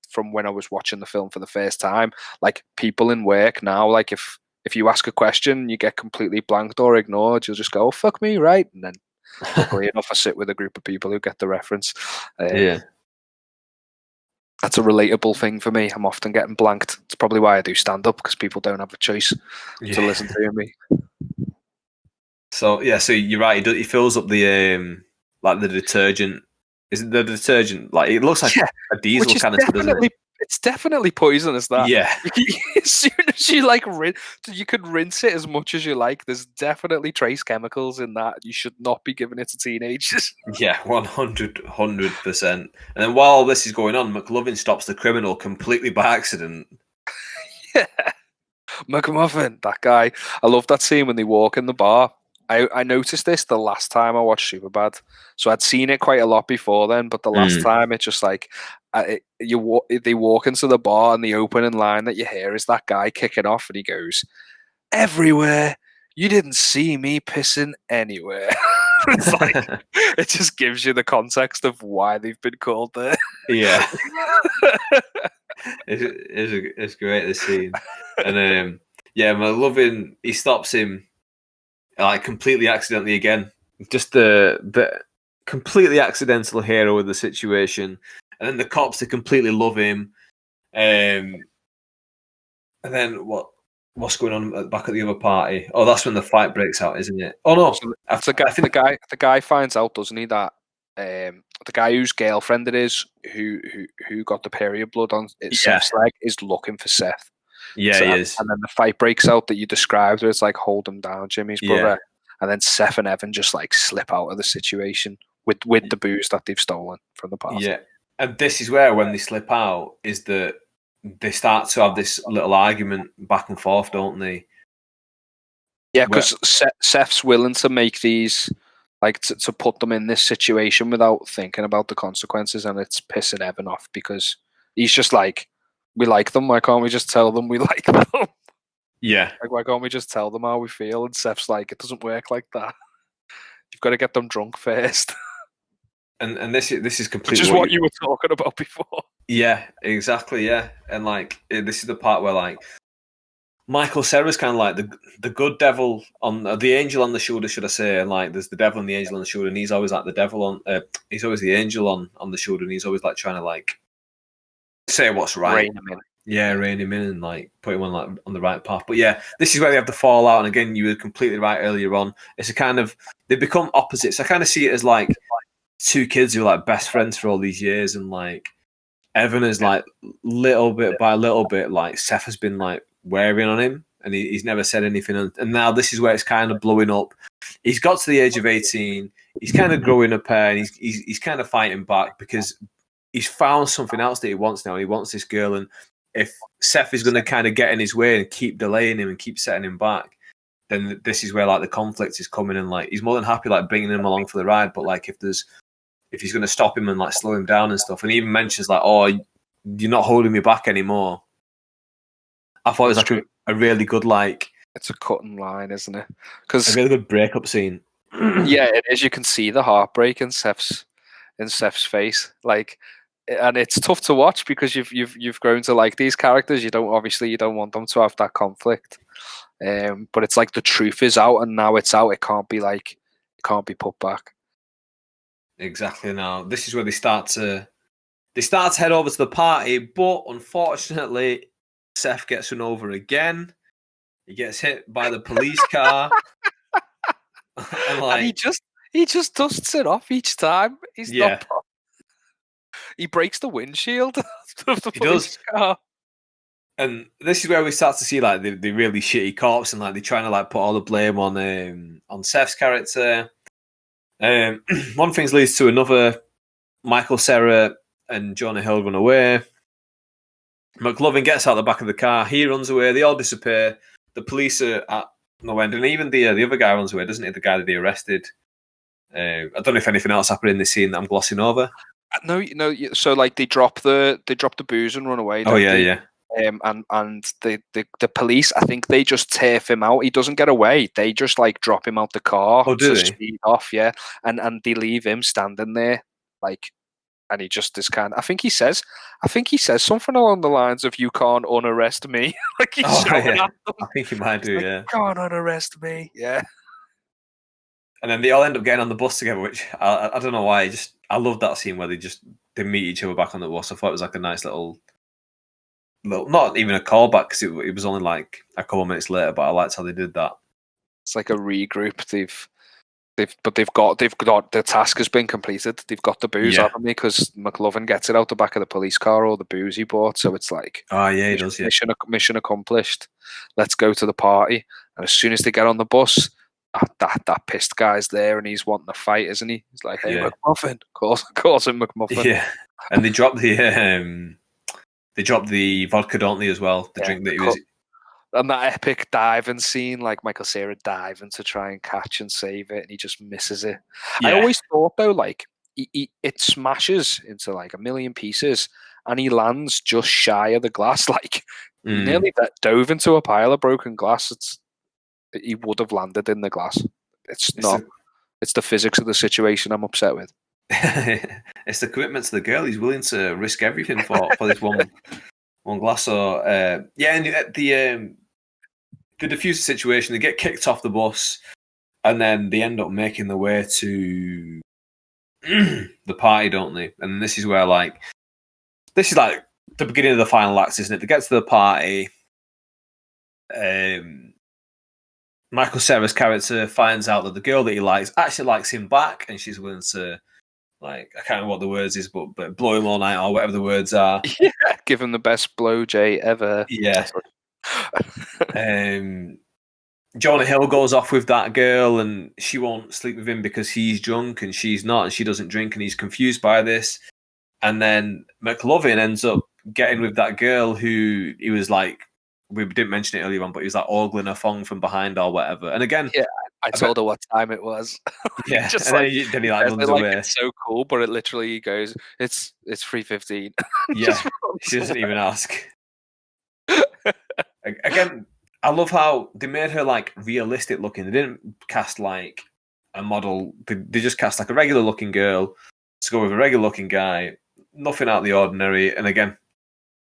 from when I was watching the film for the first time. Like people in work now, like if you ask a question, you get completely blanked or ignored, you'll just go, "Oh fuck me, right?" And then luckily enough, I sit with a group of people who get the reference. Yeah. That's a relatable thing for me. I'm often getting blanked. It's probably why I do stand up, because people don't have a choice to listen to me. So yeah, so you're right. He fills up the like the detergent. Is it the detergent? Like it looks like a diesel canister, doesn't it? It's definitely poisonous. That Yeah. as soon as you you could rinse it as much as you like. There's definitely trace chemicals in that. You should not be giving it to teenagers. Yeah, 100%. And then while all this is going on, McLovin stops the criminal completely by accident. Yeah. McMuffin, that guy. I love that scene when they walk in the bar. I noticed this the last time I watched Superbad. So I'd seen it quite a lot before then, but the last time it's just like they walk into the bar and the opening line that you hear is that guy kicking off and he goes, "Everywhere. You didn't see me pissing anywhere." It's like it just gives you the context of why they've been called there. Yeah. It's great, this scene. And yeah, McLovin, he stops him like completely accidentally again. Just the completely accidental hero of the situation. And then the cops, they completely love him. And then what's going on back at the other party? Oh, that's when the fight breaks out, isn't it? Oh no, So the guy finds out, doesn't he, that the guy whose girlfriend it is, who got the period blood on Seth's leg, is looking for Seth. Yeah, So, he is. and then the fight breaks out that you described, where it's like, hold him down, Jimmy's brother. Yeah. And then Seth and Evan just like slip out of the situation with the booze that they've stolen from the party. Yeah. And this is where, when they slip out, is that they start to have this little argument back and forth, don't they? Yeah, because Seth's willing to make these, like, to put them in this situation without thinking about the consequences, and it's pissing Evan off because he's just like, we like them, why can't we just tell them we like them? Yeah. Like, why can't we just tell them how we feel? And Seth's like, it doesn't work like that. You've got to get them drunk first. And this is completely Which is what you were talking about before. Yeah, exactly. Yeah, and like this is the part where like Michael Cera's kind of like the good devil on the angel on the shoulder, should I say? And like there's the devil and the angel on the shoulder, and he's always like the devil on. He's always the angel on the shoulder, and he's always like trying to like say what's right. Rein him in. Yeah, rein him in and like put him on like on the right path. But yeah, this is where they have the fallout. And again, you were completely right earlier on. It's a kind of they become opposites. I kind of see it as like two kids who are like best friends for all these years, and like Evan is like little bit by little bit, like Seth has been like wearing on him, and he's never said anything. And now this is where it's kind of blowing up. He's got to the age of 18. He's kind of growing a pair, and he's kind of fighting back because he's found something else that he wants now. He wants this girl, and if Seth is going to kind of get in his way and keep delaying him and keep setting him back, then this is where like the conflict is coming. And like he's more than happy like bringing him along for the ride, but like if he's going to stop him and like slow him down and stuff, and he even mentions like, "Oh, you're not holding me back anymore." I thought it was like a really good like. It's a cutting line, isn't it? Because a really good breakup scene. Yeah, it is. You can see the heartbreak in Seth's face, like, and it's tough to watch because you've grown to like these characters. You don't want them to have that conflict, but it's like the truth is out, and now it's out. It can't be put back. Exactly. Now this is where they start to head over to the party, but unfortunately, Seth gets run over again. He gets hit by the police car, and he just dusts it off each time. He's not. He breaks the windshield of the police car. And this is where we start to see like the really shitty cops, and like they're trying to like put all the blame on Seth's character. One thing leads to another. Michael Cera and Jonah Hill run away. McLovin gets out the back of the car. He runs away. They all disappear. The police are at no end, and even the other guy runs away, doesn't he? The guy that they arrested. I don't know if anything else happened in this scene that I'm glossing over. No. So like they drop the booze and run away. Oh yeah. And the police, I think they just turf him out. He doesn't get away. They just like drop him out the car to speed off. Yeah, and they leave him standing there, like, and he just is kind of. I think he says something along the lines of "You can't unarrest me." Like he's shouting at them. I think he might do. Like, yeah, you can't unarrest me. Yeah. And then they all end up getting on the bus together, which I don't know why. I love that scene where they meet each other back on the bus. I thought it was like a nice little not even a callback because it was only like a couple of minutes later, but I liked how they did that. It's like a regroup. they've got the task has been completed. They've got the booze, Yeah. haven't they? Because McLovin gets it out the back of the police car, or the booze he bought. So it's like, Oh yeah, he does. Yeah. mission accomplished. Let's go to the party. And as soon as they get on the bus, that pissed guy's there, and he's wanting to fight, isn't he? He's like, "Hey, Yeah. McMuffin," calls him McMuffin. Yeah, and they drop the vodka, don't they, as well? The drink that he was. And that epic diving scene, like Michael Cera diving to try and catch and save it, and he just misses it. Yeah. I always thought though, like it smashes into like a million pieces, and he lands just shy of the glass. Like he nearly dove into a pile of broken glass. He would have landed in the glass. It's the physics of the situation I'm upset with. It's the commitment to the girl. He's willing to risk everything for this one glass. Or and the diffuser situation, they get kicked off the bus, and then they end up making their way to the party, don't they? And this is where this is like the beginning of the final act, isn't it? They get to the party. Michael Cera's character finds out that the girl that he likes actually likes him back, and she's willing to, like, I can't remember what the words is, but blow him all night, or whatever the words are. Yeah, give him the best blow Jay ever. Yeah. Jonah Hill goes off with that girl, and she won't sleep with him because he's drunk and she's not, and she doesn't drink, and he's confused by this. And then McLovin ends up getting with that girl who he was like, we didn't mention it earlier on, but he was like ogling her thong from behind or whatever. And again, yeah, I told her what time it was. Yeah, just and like, then he like runs away. It's so cool, but it literally goes, it's 3:15. Yeah, she doesn't even ask. Again, I love how they made her like realistic looking. They didn't cast like a model. They just cast like a regular looking girl to go with a regular looking guy. Nothing out of the ordinary. And again,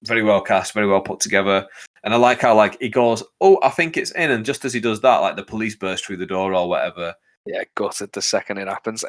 very well cast, very well put together. And I like how like he goes, "Oh, I think it's in," and just as he does that, like the police burst through the door or whatever. Yeah, gutted the second it happens.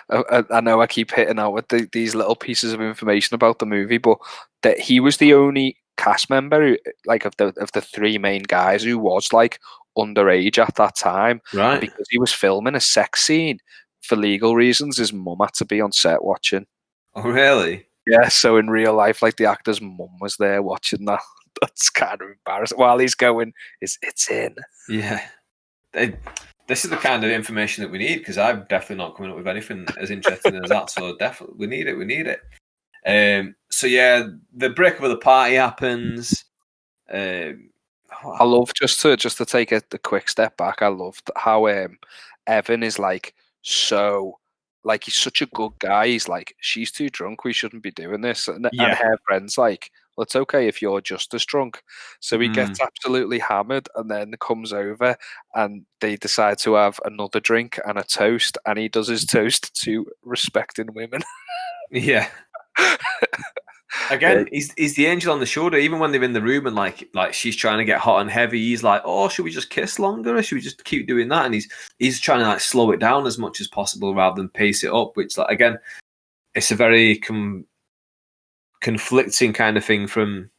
I know I keep hitting out with these little pieces of information about the movie, but that he was the only cast member, who, like of the three main guys, who was like underage at that time, right? And because he was filming a sex scene for legal reasons, his mum had to be on set watching. Oh, really? Yeah. So in real life, like the actor's mum was there watching that. That's kind of embarrassing. While he's going, it's in. Yeah. This is the kind of information that we need, because I'm definitely not coming up with anything as interesting as that. So definitely, we need it. So yeah, the breakup of the party happens. I love just to take a quick step back. I loved how Evan is like, so like, he's such a good guy. He's like, she's too drunk, we shouldn't be doing this. And her friend's like, well, it's okay if you're just as drunk. So he gets absolutely hammered, and then comes over, and they decide to have another drink and a toast, and he does his toast to respecting women. Yeah. Again, he's the angel on the shoulder. Even when they're in the room and like she's trying to get hot and heavy, he's like, "Oh, should we just kiss longer, or should we just keep doing that?" And he's trying to like slow it down as much as possible rather than pace it up. Which, like, again, it's a very conflicting kind of thing from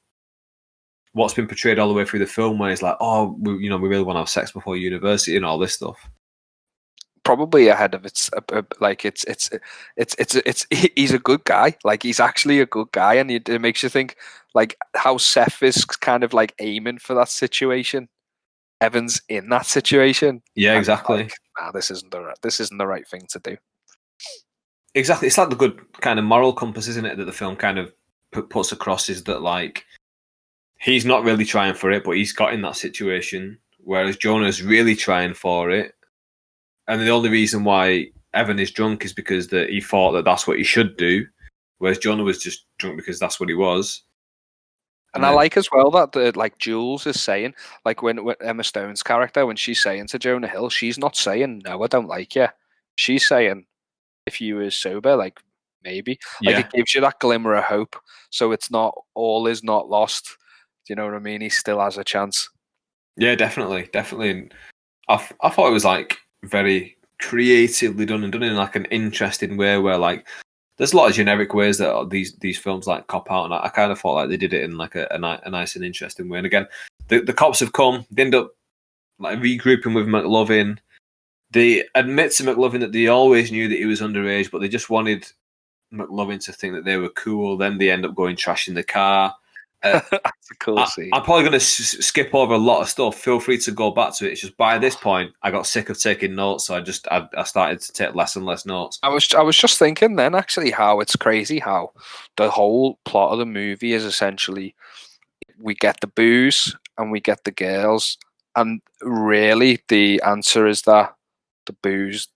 what's been portrayed all the way through the film, where it's like, "Oh, we really want to have sex before university and all this stuff." Probably ahead of its he's a good guy. Like, he's actually a good guy, and it makes you think like how Seth is kind of like aiming for that situation. Evan's in that situation. Yeah, exactly. Like, nah, this isn't the right thing to do. Exactly. It's like the good kind of moral compass, isn't it, that the film kind of puts across, is that like he's not really trying for it, but he's got in that situation, whereas Jonah's really trying for it. And the only reason why Evan is drunk is because that he thought that that's what he should do, whereas Jonah was just drunk because that's what he was. And I like as well that like Jules is saying, like when Emma Stone's character, when she's saying to Jonah Hill, she's not saying, "No, I don't like you." She's saying, "If you were sober, like maybe." Like, it gives you that glimmer of hope. So it's not, all is not lost. Do you know what I mean? He still has a chance. Yeah, definitely. And I thought it was like very creatively done, and done in like an interesting way, where like there's a lot of generic ways that these films like cop out, and I kind of thought like they did it in like a nice and interesting way. And again, the cops have come, they end up like regrouping with McLovin. they admit to McLovin that they always knew that he was underage, but they just wanted McLovin to think that they were cool. Then they end up going trashing the car. That's a cool scene. I'm probably going to skip over a lot of stuff. Feel free to go back to it. It's just by this point, I got sick of taking notes, so I started to take less and less notes. I was just thinking then, actually, how it's crazy how the whole plot of the movie is essentially we get the booze and we get the girls, and really the answer is that the booze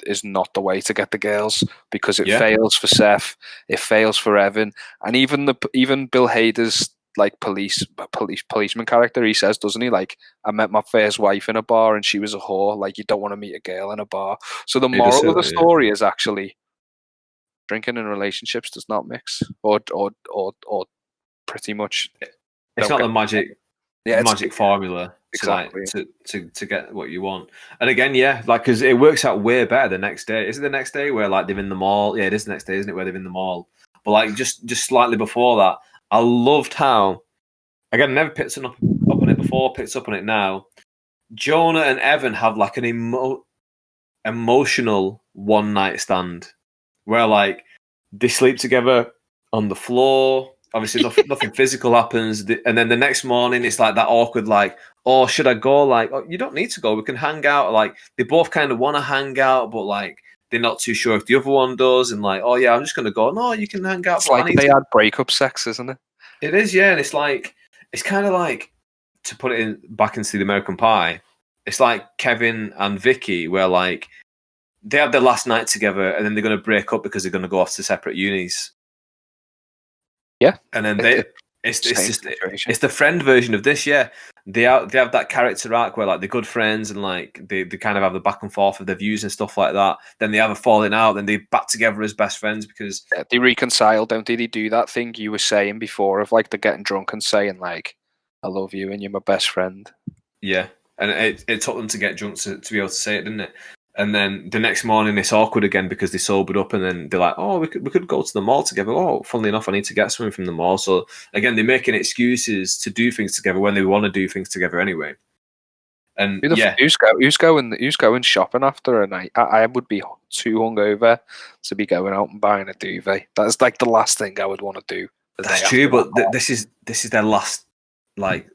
is not the way to get the girls, because it fails for Seth, it fails for Evan, and even Bill Hader's like policeman character, he says, doesn't he, like, I met my first wife in a bar and she was a whore. Like, you don't want to meet a girl in a bar. So the moral of the story is actually drinking and relationships does not mix, or pretty much. It's not the magic formula to get what you want. And again, because it works out way better the next day. Is it the next day where like they're in the mall? Yeah, it is the next day, isn't it, where they're in the mall? But like just slightly before that, I loved how, again, I never picked up on it before, picked up on it now. Jonah and Evan have like an emotional one night stand where like they sleep together on the floor. Obviously, nothing physical happens, and then the next morning it's like that awkward, like, oh, should I go? Like, oh, you don't need to go. We can hang out. Like, they both kind of want to hang out, but like they're not too sure if the other one does. And like, oh yeah, I'm just gonna go. No, you can hang out. It's like they had breakup sex, isn't it? It is, yeah. And it's like it's kind of like, to put it back into the American Pie. It's like Kevin and Vicky, where like they have their last night together, and then they're gonna break up because they're gonna go off to separate unis. Yeah, and then it's the friend version of this. Yeah, they have that character arc where like they're good friends and like they kind of have the back and forth of their views and stuff like that. Then they have a falling out. Then they back together as best friends because they reconcile, don't they? They do that thing you were saying before of like they're getting drunk and saying like, "I love you" and you're my best friend. Yeah, and it took them to get drunk to be able to say it, didn't it? And then the next morning it's awkward again because they sobered up, and then they're like, "Oh, we could go to the mall together." Oh, funnily enough, I need to get something from the mall. So again, they're making excuses to do things together when they want to do things together anyway. And who's going shopping after a night? I would be too hungover to be going out and buying a duvet. That's like the last thing I would want to do. That's true, but this is their last, like,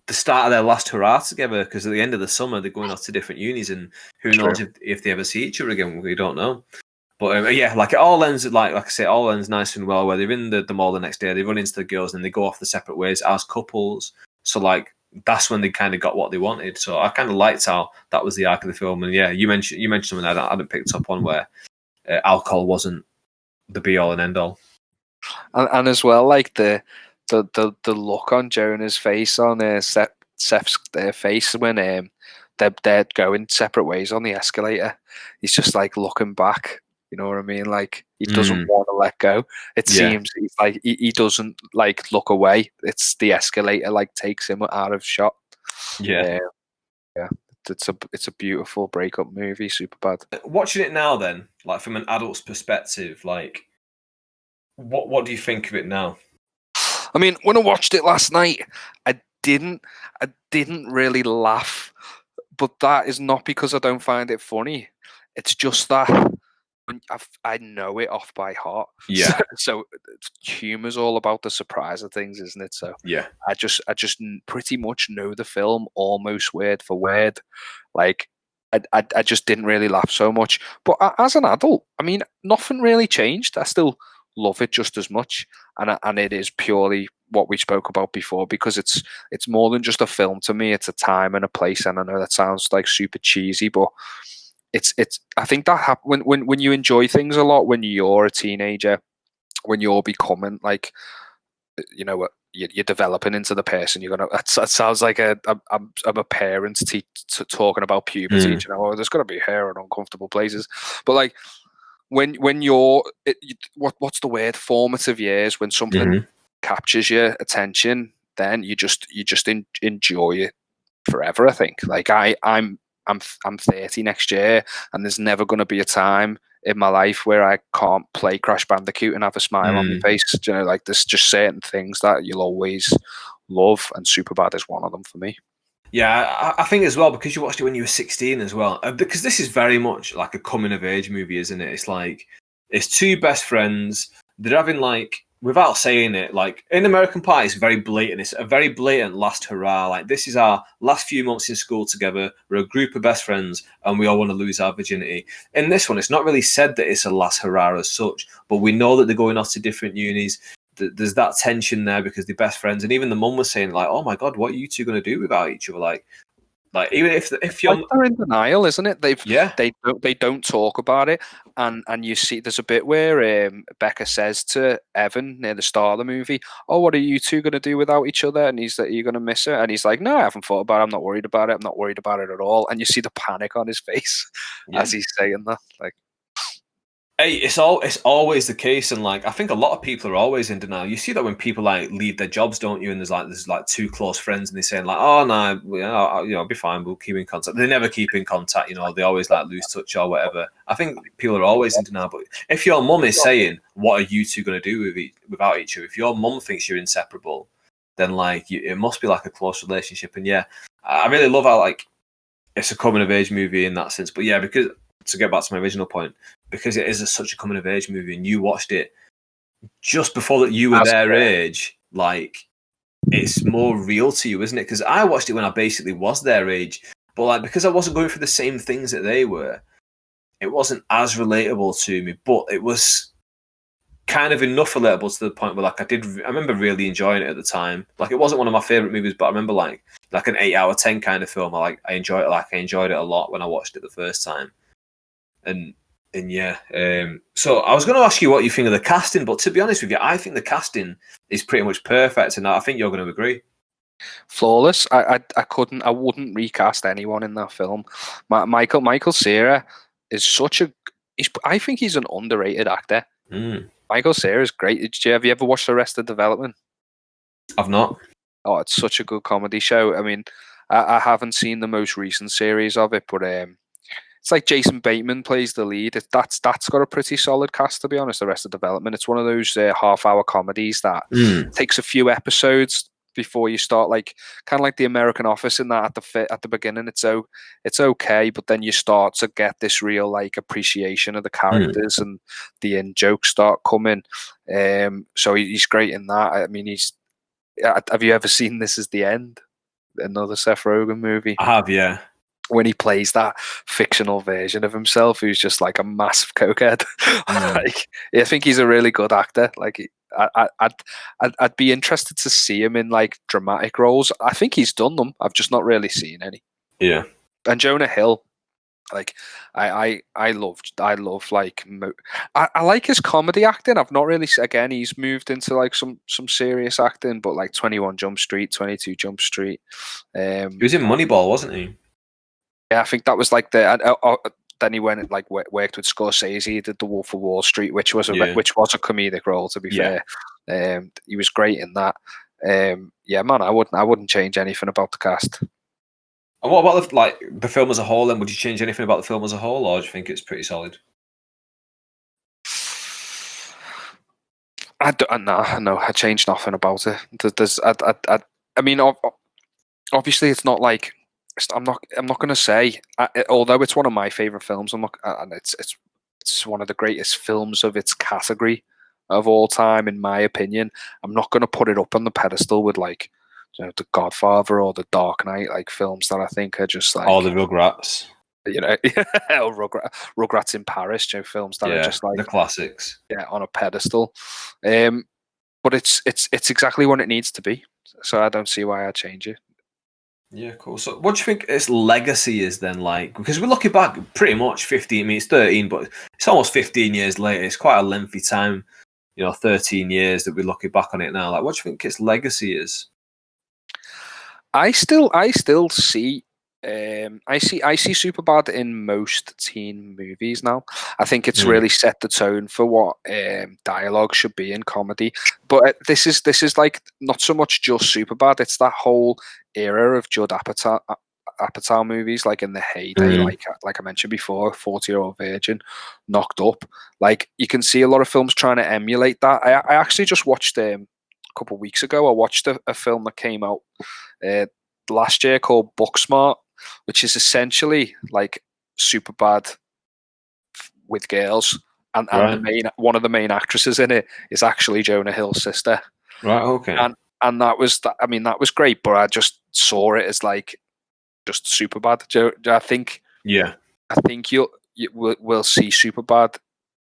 the start of their last hurrah together, because at the end of the summer they're going off to different unis, and who knows if they ever see each other again. We don't know. But like it all ends like I say, it all ends nice and well where they're in the mall the next day, they run into the girls and they go off the separate ways as couples. So like that's when they kind of got what they wanted. So I kind of liked how that was the arc of the film. And yeah, you mentioned something I hadn't picked up on, where alcohol wasn't the be all and end all. And as well, like the look on Jonah's face, on Seth's face when they're going separate ways on the escalator. He's just like looking back. You know what I mean? Like he doesn't want to let go. It seems he's like he doesn't like look away. It's the escalator like takes him out of shot. Yeah. It's a beautiful breakup movie. Superbad. Watching it now, then, like from an adult's perspective, like what do you think of it now? I mean, when I watched it last night, I didn't really laugh, but that is not because I don't find it funny. It's just that I know it off by heart. Yeah. So humor's all about the surprise of things, isn't it? So yeah, I just pretty much know the film almost word for word. Like I just didn't really laugh so much. But as an adult, I mean, nothing really changed. I still love it just as much, and it is purely what we spoke about before, because it's more than just a film to me. It's a time and a place, and I know that sounds like super cheesy, but it's I think that happens when you enjoy things a lot when you're a teenager, when you're becoming like, you know what, you're developing into the person you're gonna. That sounds like I'm a parent talking about puberty. You know, there's got to be hair in uncomfortable places, but like. When you're what's the word, formative years, when something captures your attention, then you just enjoy it forever. I think like I'm 30 next year, and there's never going to be a time in my life where I can't play Crash Bandicoot and have a smile on my face. You know, like there's just certain things that you'll always love, and Superbad is one of them for me. Yeah, I think as well because you watched it when you were 16 as well. Because this is very much like a coming of age movie, isn't it? It's like it's two best friends. They're having like without saying it, like in American Pie, it's very blatant. It's a very blatant last hurrah. Like this is our last few months in school together. We're a group of best friends, and we all want to lose our virginity. In this one, it's not really said that it's a last hurrah as such, but we know that they're going off to different unis. There's that tension there because they're best friends, and even the mum was saying like, "Oh my god, what are you two going to do without each other?" Like even if Like you're they're in denial, isn't it? yeah They don't talk about it, and you see there's a bit where Becca says to Evan near the start of the movie, "Oh, what are you two going to do without each other?" And he's like, "You're going to miss her," and he's like, "No, I haven't thought about it. I'm not worried about it. I'm not worried about it at all." And you see the panic on his face yeah. as he's saying that, like. Hey, it's always the case, and like I think a lot of people are always in denial. You see that when people like leave their jobs, don't you? And there's like two close friends, and they're saying like, "Oh no, I'll be fine. We'll keep in contact." They never keep in contact, They always like lose touch or whatever. I think people are always in denial. But if your mum is saying, "What are you two going to do without each other?" If your mum thinks you're inseparable, then like it must be like a close relationship. And yeah, I really love how like it's a coming of age movie in that sense. But yeah, because to get back to my original point, because it is such a coming of age movie, and you watched it just before that you were As their age, like it's more real to you, isn't it? Because I watched it when I basically was their age, but like because I wasn't going through the same things that they were, it wasn't as relatable to me. But it was kind of enough relatable to the point where like I remember really enjoying it at the time. Like it wasn't one of my favorite movies, but I remember like an 8 out of 10 kind of film. I enjoyed it. Like I enjoyed it a lot when I watched it the first time. And yeah, so I was going to ask you what you think of the casting, but to be honest with you, I think the casting is pretty much perfect, and I think you're going to agree. Flawless. I wouldn't recast anyone in that film. Michael Cera is such a. I think he's an underrated actor. Mm, Michael Cera is great. Have you ever watched Arrested Development? I've not. Oh, it's such a good comedy show. I mean, I haven't seen the most recent series of it, but it's like Jason Bateman plays the lead. That's got a pretty solid cast, to be honest. Arrested Development. It's one of those half-hour comedies that takes a few episodes before you start, like kind of like the American Office in that at the beginning. It's okay, but then you start to get this real like appreciation of the characters and the in jokes start coming. So he's great in that. I mean, have you ever seen This Is the End? Another Seth Rogen movie. I have, yeah. When he plays that fictional version of himself, who's just like a massive cokehead. Like, I think he's a really good actor. Like, I'd be interested to see him in like dramatic roles. I think he's done them. I've just not really seen any. Yeah. And Jonah Hill, like, I love like I like his comedy acting. I've not really, again, he's moved into like some serious acting, but like 21 Jump Street, 22 Jump Street. He was in Moneyball, wasn't he? Yeah, I think that was like then he went and like worked with Scorsese. He did The Wolf of Wall Street, which was a comedic role. To be fair, he was great in that. Yeah, man, I wouldn't change anything about the cast. And what about the film as a whole? Then would you change anything about the film as a whole, or do you think it's pretty solid? No, I changed nothing about it. I mean, obviously, it's not like I'm not going to say. Although it's one of my favorite films, I'm not, and it's one of the greatest films of its category of all time, in my opinion. I'm not going to put it up on the pedestal with like, The Godfather or The Dark Knight, like films that I think are just like All the Rugrats. Rugrats in Paris, films that are just like the classics. Yeah, on a pedestal. But it's exactly what it needs to be. So I don't see why I'd change it. Yeah, cool. So what do you think its legacy is then like? Because we're looking back pretty much 15, I mean, it's 13, but it's almost 15 years later. It's quite a lengthy time, 13 years that we're looking back on it now. Like, what do you think its legacy is? I still see I see Superbad in most teen movies now. I think it's really set the tone for what dialogue should be in comedy. But this is like not so much just Superbad. It's that whole era of Judd Apatow movies, like in the heyday, like I mentioned before, 40-Year-Old Virgin, Knocked Up. Like you can see a lot of films trying to emulate that. I actually just watched a couple of weeks ago. I watched a film that came out last year called Booksmart, which is essentially like Superbad with girls, and one of the main actresses in it is actually Jonah Hill's sister. Right. Okay. And that was great, but I just saw it as like just Superbad. I think we'll see Superbad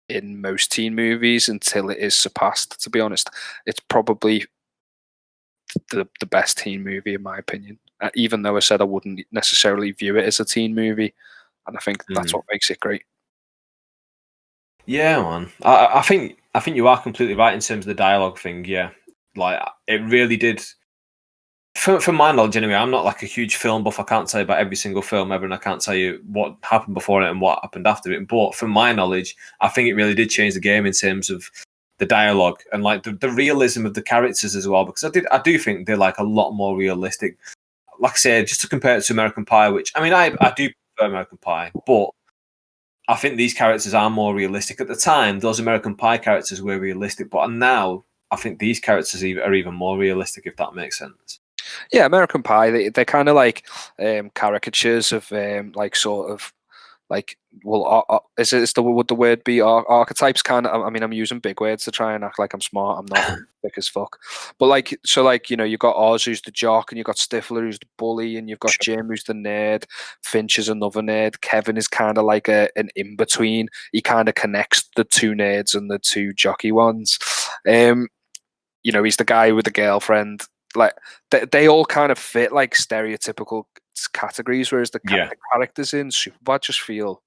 in most teen movies until it is surpassed. To be honest, it's probably the best teen movie in my opinion. Even though I said I wouldn't necessarily view it as a teen movie, and I think that's what makes it great. Yeah, man. I think you are completely right in terms of the dialogue thing. Yeah, like it really did. From my knowledge, anyway, I'm not like a huge film buff. I can't tell you about every single film ever, and I can't tell you what happened before it and what happened after it. But from my knowledge, I think it really did change the game in terms of the dialogue and like the realism of the characters as well. Because I do think they're like a lot more realistic. Like I said, just to compare it to American Pie, which I mean, I do prefer American Pie, but I think these characters are more realistic. At the time, those American Pie characters were realistic, but now I think these characters are even more realistic, if that makes sense. Yeah, American Pie, they're kind of like caricatures of like sort of like, well, would the word be archetypes? Kind of. I mean, I'm using big words to try and act like I'm smart. I'm not thick as fuck. But like, so like, you know, you've got Oz, who's the jock, and you've got Stifler, who's the bully, and you've got Jim, who's the nerd. Finch is another nerd. Kevin is kind of like an in between. He kind of connects the two nerds and the two jockey ones. You know, he's the guy with the girlfriend. Like they all kind of fit like stereotypical categories, whereas the characters in Superbad just feel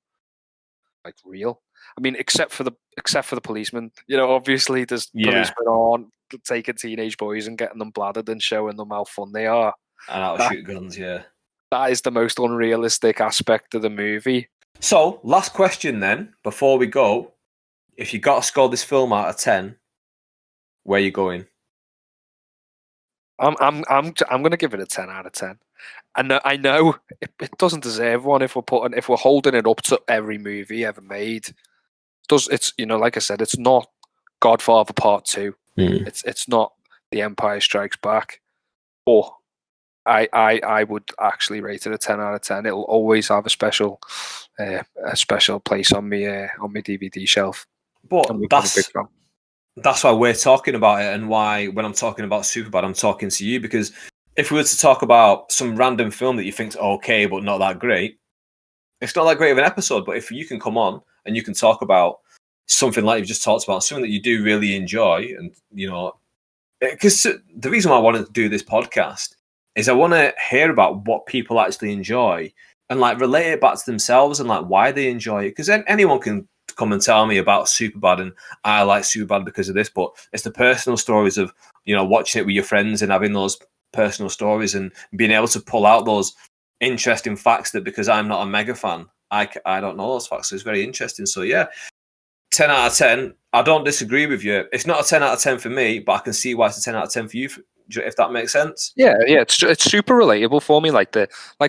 like real. I mean, except for the policemen. You know, obviously there's policemen on taking teenage boys and getting them bladdered and showing them how fun they are. And how to shoot guns, yeah. That is the most unrealistic aspect of the movie. So, last question then, before we go. If you got to score this film out of 10, where are you going? I'm going to give it a 10 out of 10. I know it doesn't deserve one if we're holding it up to every movie ever made. It's, you know, like I said, it's not Godfather Part 2. It's not The Empire Strikes Back. But I would actually rate it a 10 out of 10. It'll always have a special place on my DVD shelf. But that's why we're talking about it, and why when I'm talking about Superbad, I'm talking to you, because if we were to talk about some random film that you think's okay but not that great, it's not that great of an episode. But if you can come on and you can talk about something like you've just talked about, something that you do really enjoy, and you know, because the reason why I wanted to do this podcast is I want to hear about what people actually enjoy and like relate it back to themselves and like why they enjoy it. Because anyone can come and tell me about Superbad and I like Superbad because of this, but it's the personal stories of, you know, watching it with your friends and having those personal stories and being able to pull out those interesting facts that, because I'm not a mega fan, I don't know those facts. So it's very interesting. So yeah, 10 out of 10. I don't disagree with you. It's not a 10 out of 10 for me, but I can see why it's a 10 out of 10 for you, if that makes sense. Yeah, it's super relatable for me. Like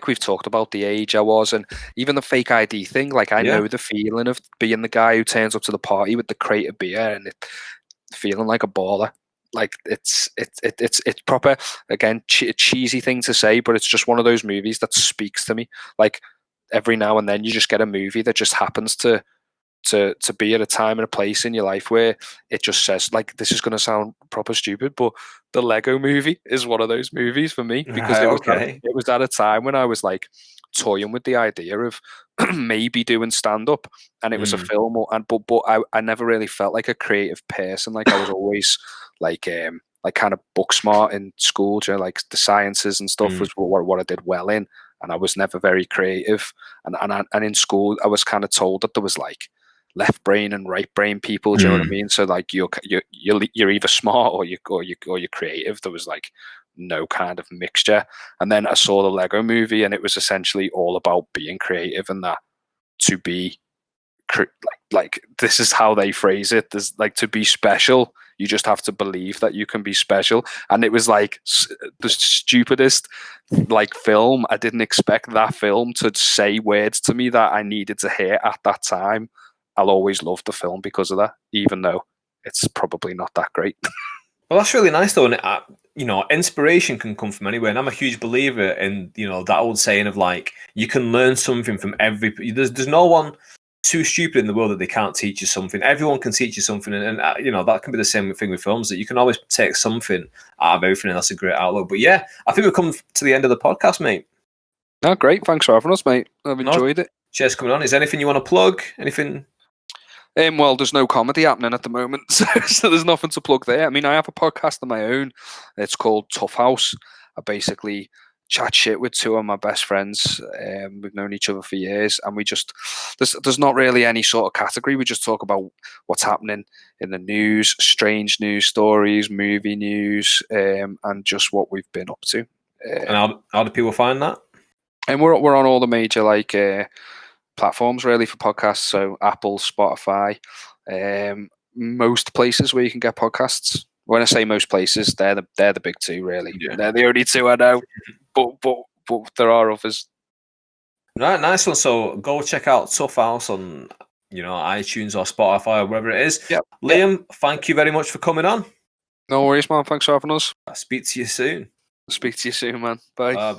we've talked about the age I was, and even the fake ID thing. Like I know the feeling of being the guy who turns up to the party with the crate of beer and feeling like a baller. Like it's proper, again, cheesy thing to say, but it's just one of those movies that speaks to me. Like every now and then you just get a movie that just happens to be at a time and a place in your life where it just says, like, this is going to sound proper stupid, but the Lego Movie is one of those movies for me, because it was at a time when I was like toying with the idea of maybe doing stand-up, and it was a film, but I never really felt like a creative person. Like I was always like kind of book smart in school, you know, like the sciences and stuff was what I did well in, and I was never very creative. And in school I was kind of told that there was like left brain and right brain people. Do you know what I mean? So like you're either smart or you're creative. There was like no kind of mixture. And then I saw the Lego Movie, and it was essentially all about being creative, and that to be like this is how they phrase it. There's like, to be special, you just have to believe that you can be special. And it was like the stupidest like film. I didn't expect that film to say words to me that I needed to hear at that time. I'll always love the film because of that, even though it's probably not that great. Well, that's really nice though, and inspiration can come from anywhere. And I'm a huge believer in that old saying of like you can learn something from every. There's no one too stupid in the world that they can't teach you something. Everyone can teach you something, and that can be the same thing with films, that you can always take something out of everything, and that's a great outlook. But yeah, I think we've come to the end of the podcast, mate. No, great. Thanks for having us, mate. I've enjoyed it. Cheers for coming on. Is there anything you want to plug? Anything? Well, there's no comedy happening at the moment, so there's nothing to plug there. I mean, I have a podcast of my own. It's called Tough House. I basically chat shit with two of my best friends. We've known each other for years, and we just there's not really any sort of category. We just talk about what's happening in the news, strange news stories, movie news, and just what we've been up to. And how do people find that? And we're on all the major platforms really for podcasts, so Apple, Spotify, most places where you can get podcasts. When I say most places, they're the big two really. Yeah. They're the only two I know, but there are others. Right, nice one. So go check out Tough House on iTunes or Spotify or wherever it is. Yep. Liam, thank you very much for coming on. No worries, man. Thanks for having us. I'll speak to you soon. Speak to you soon, man. Bye. Bye.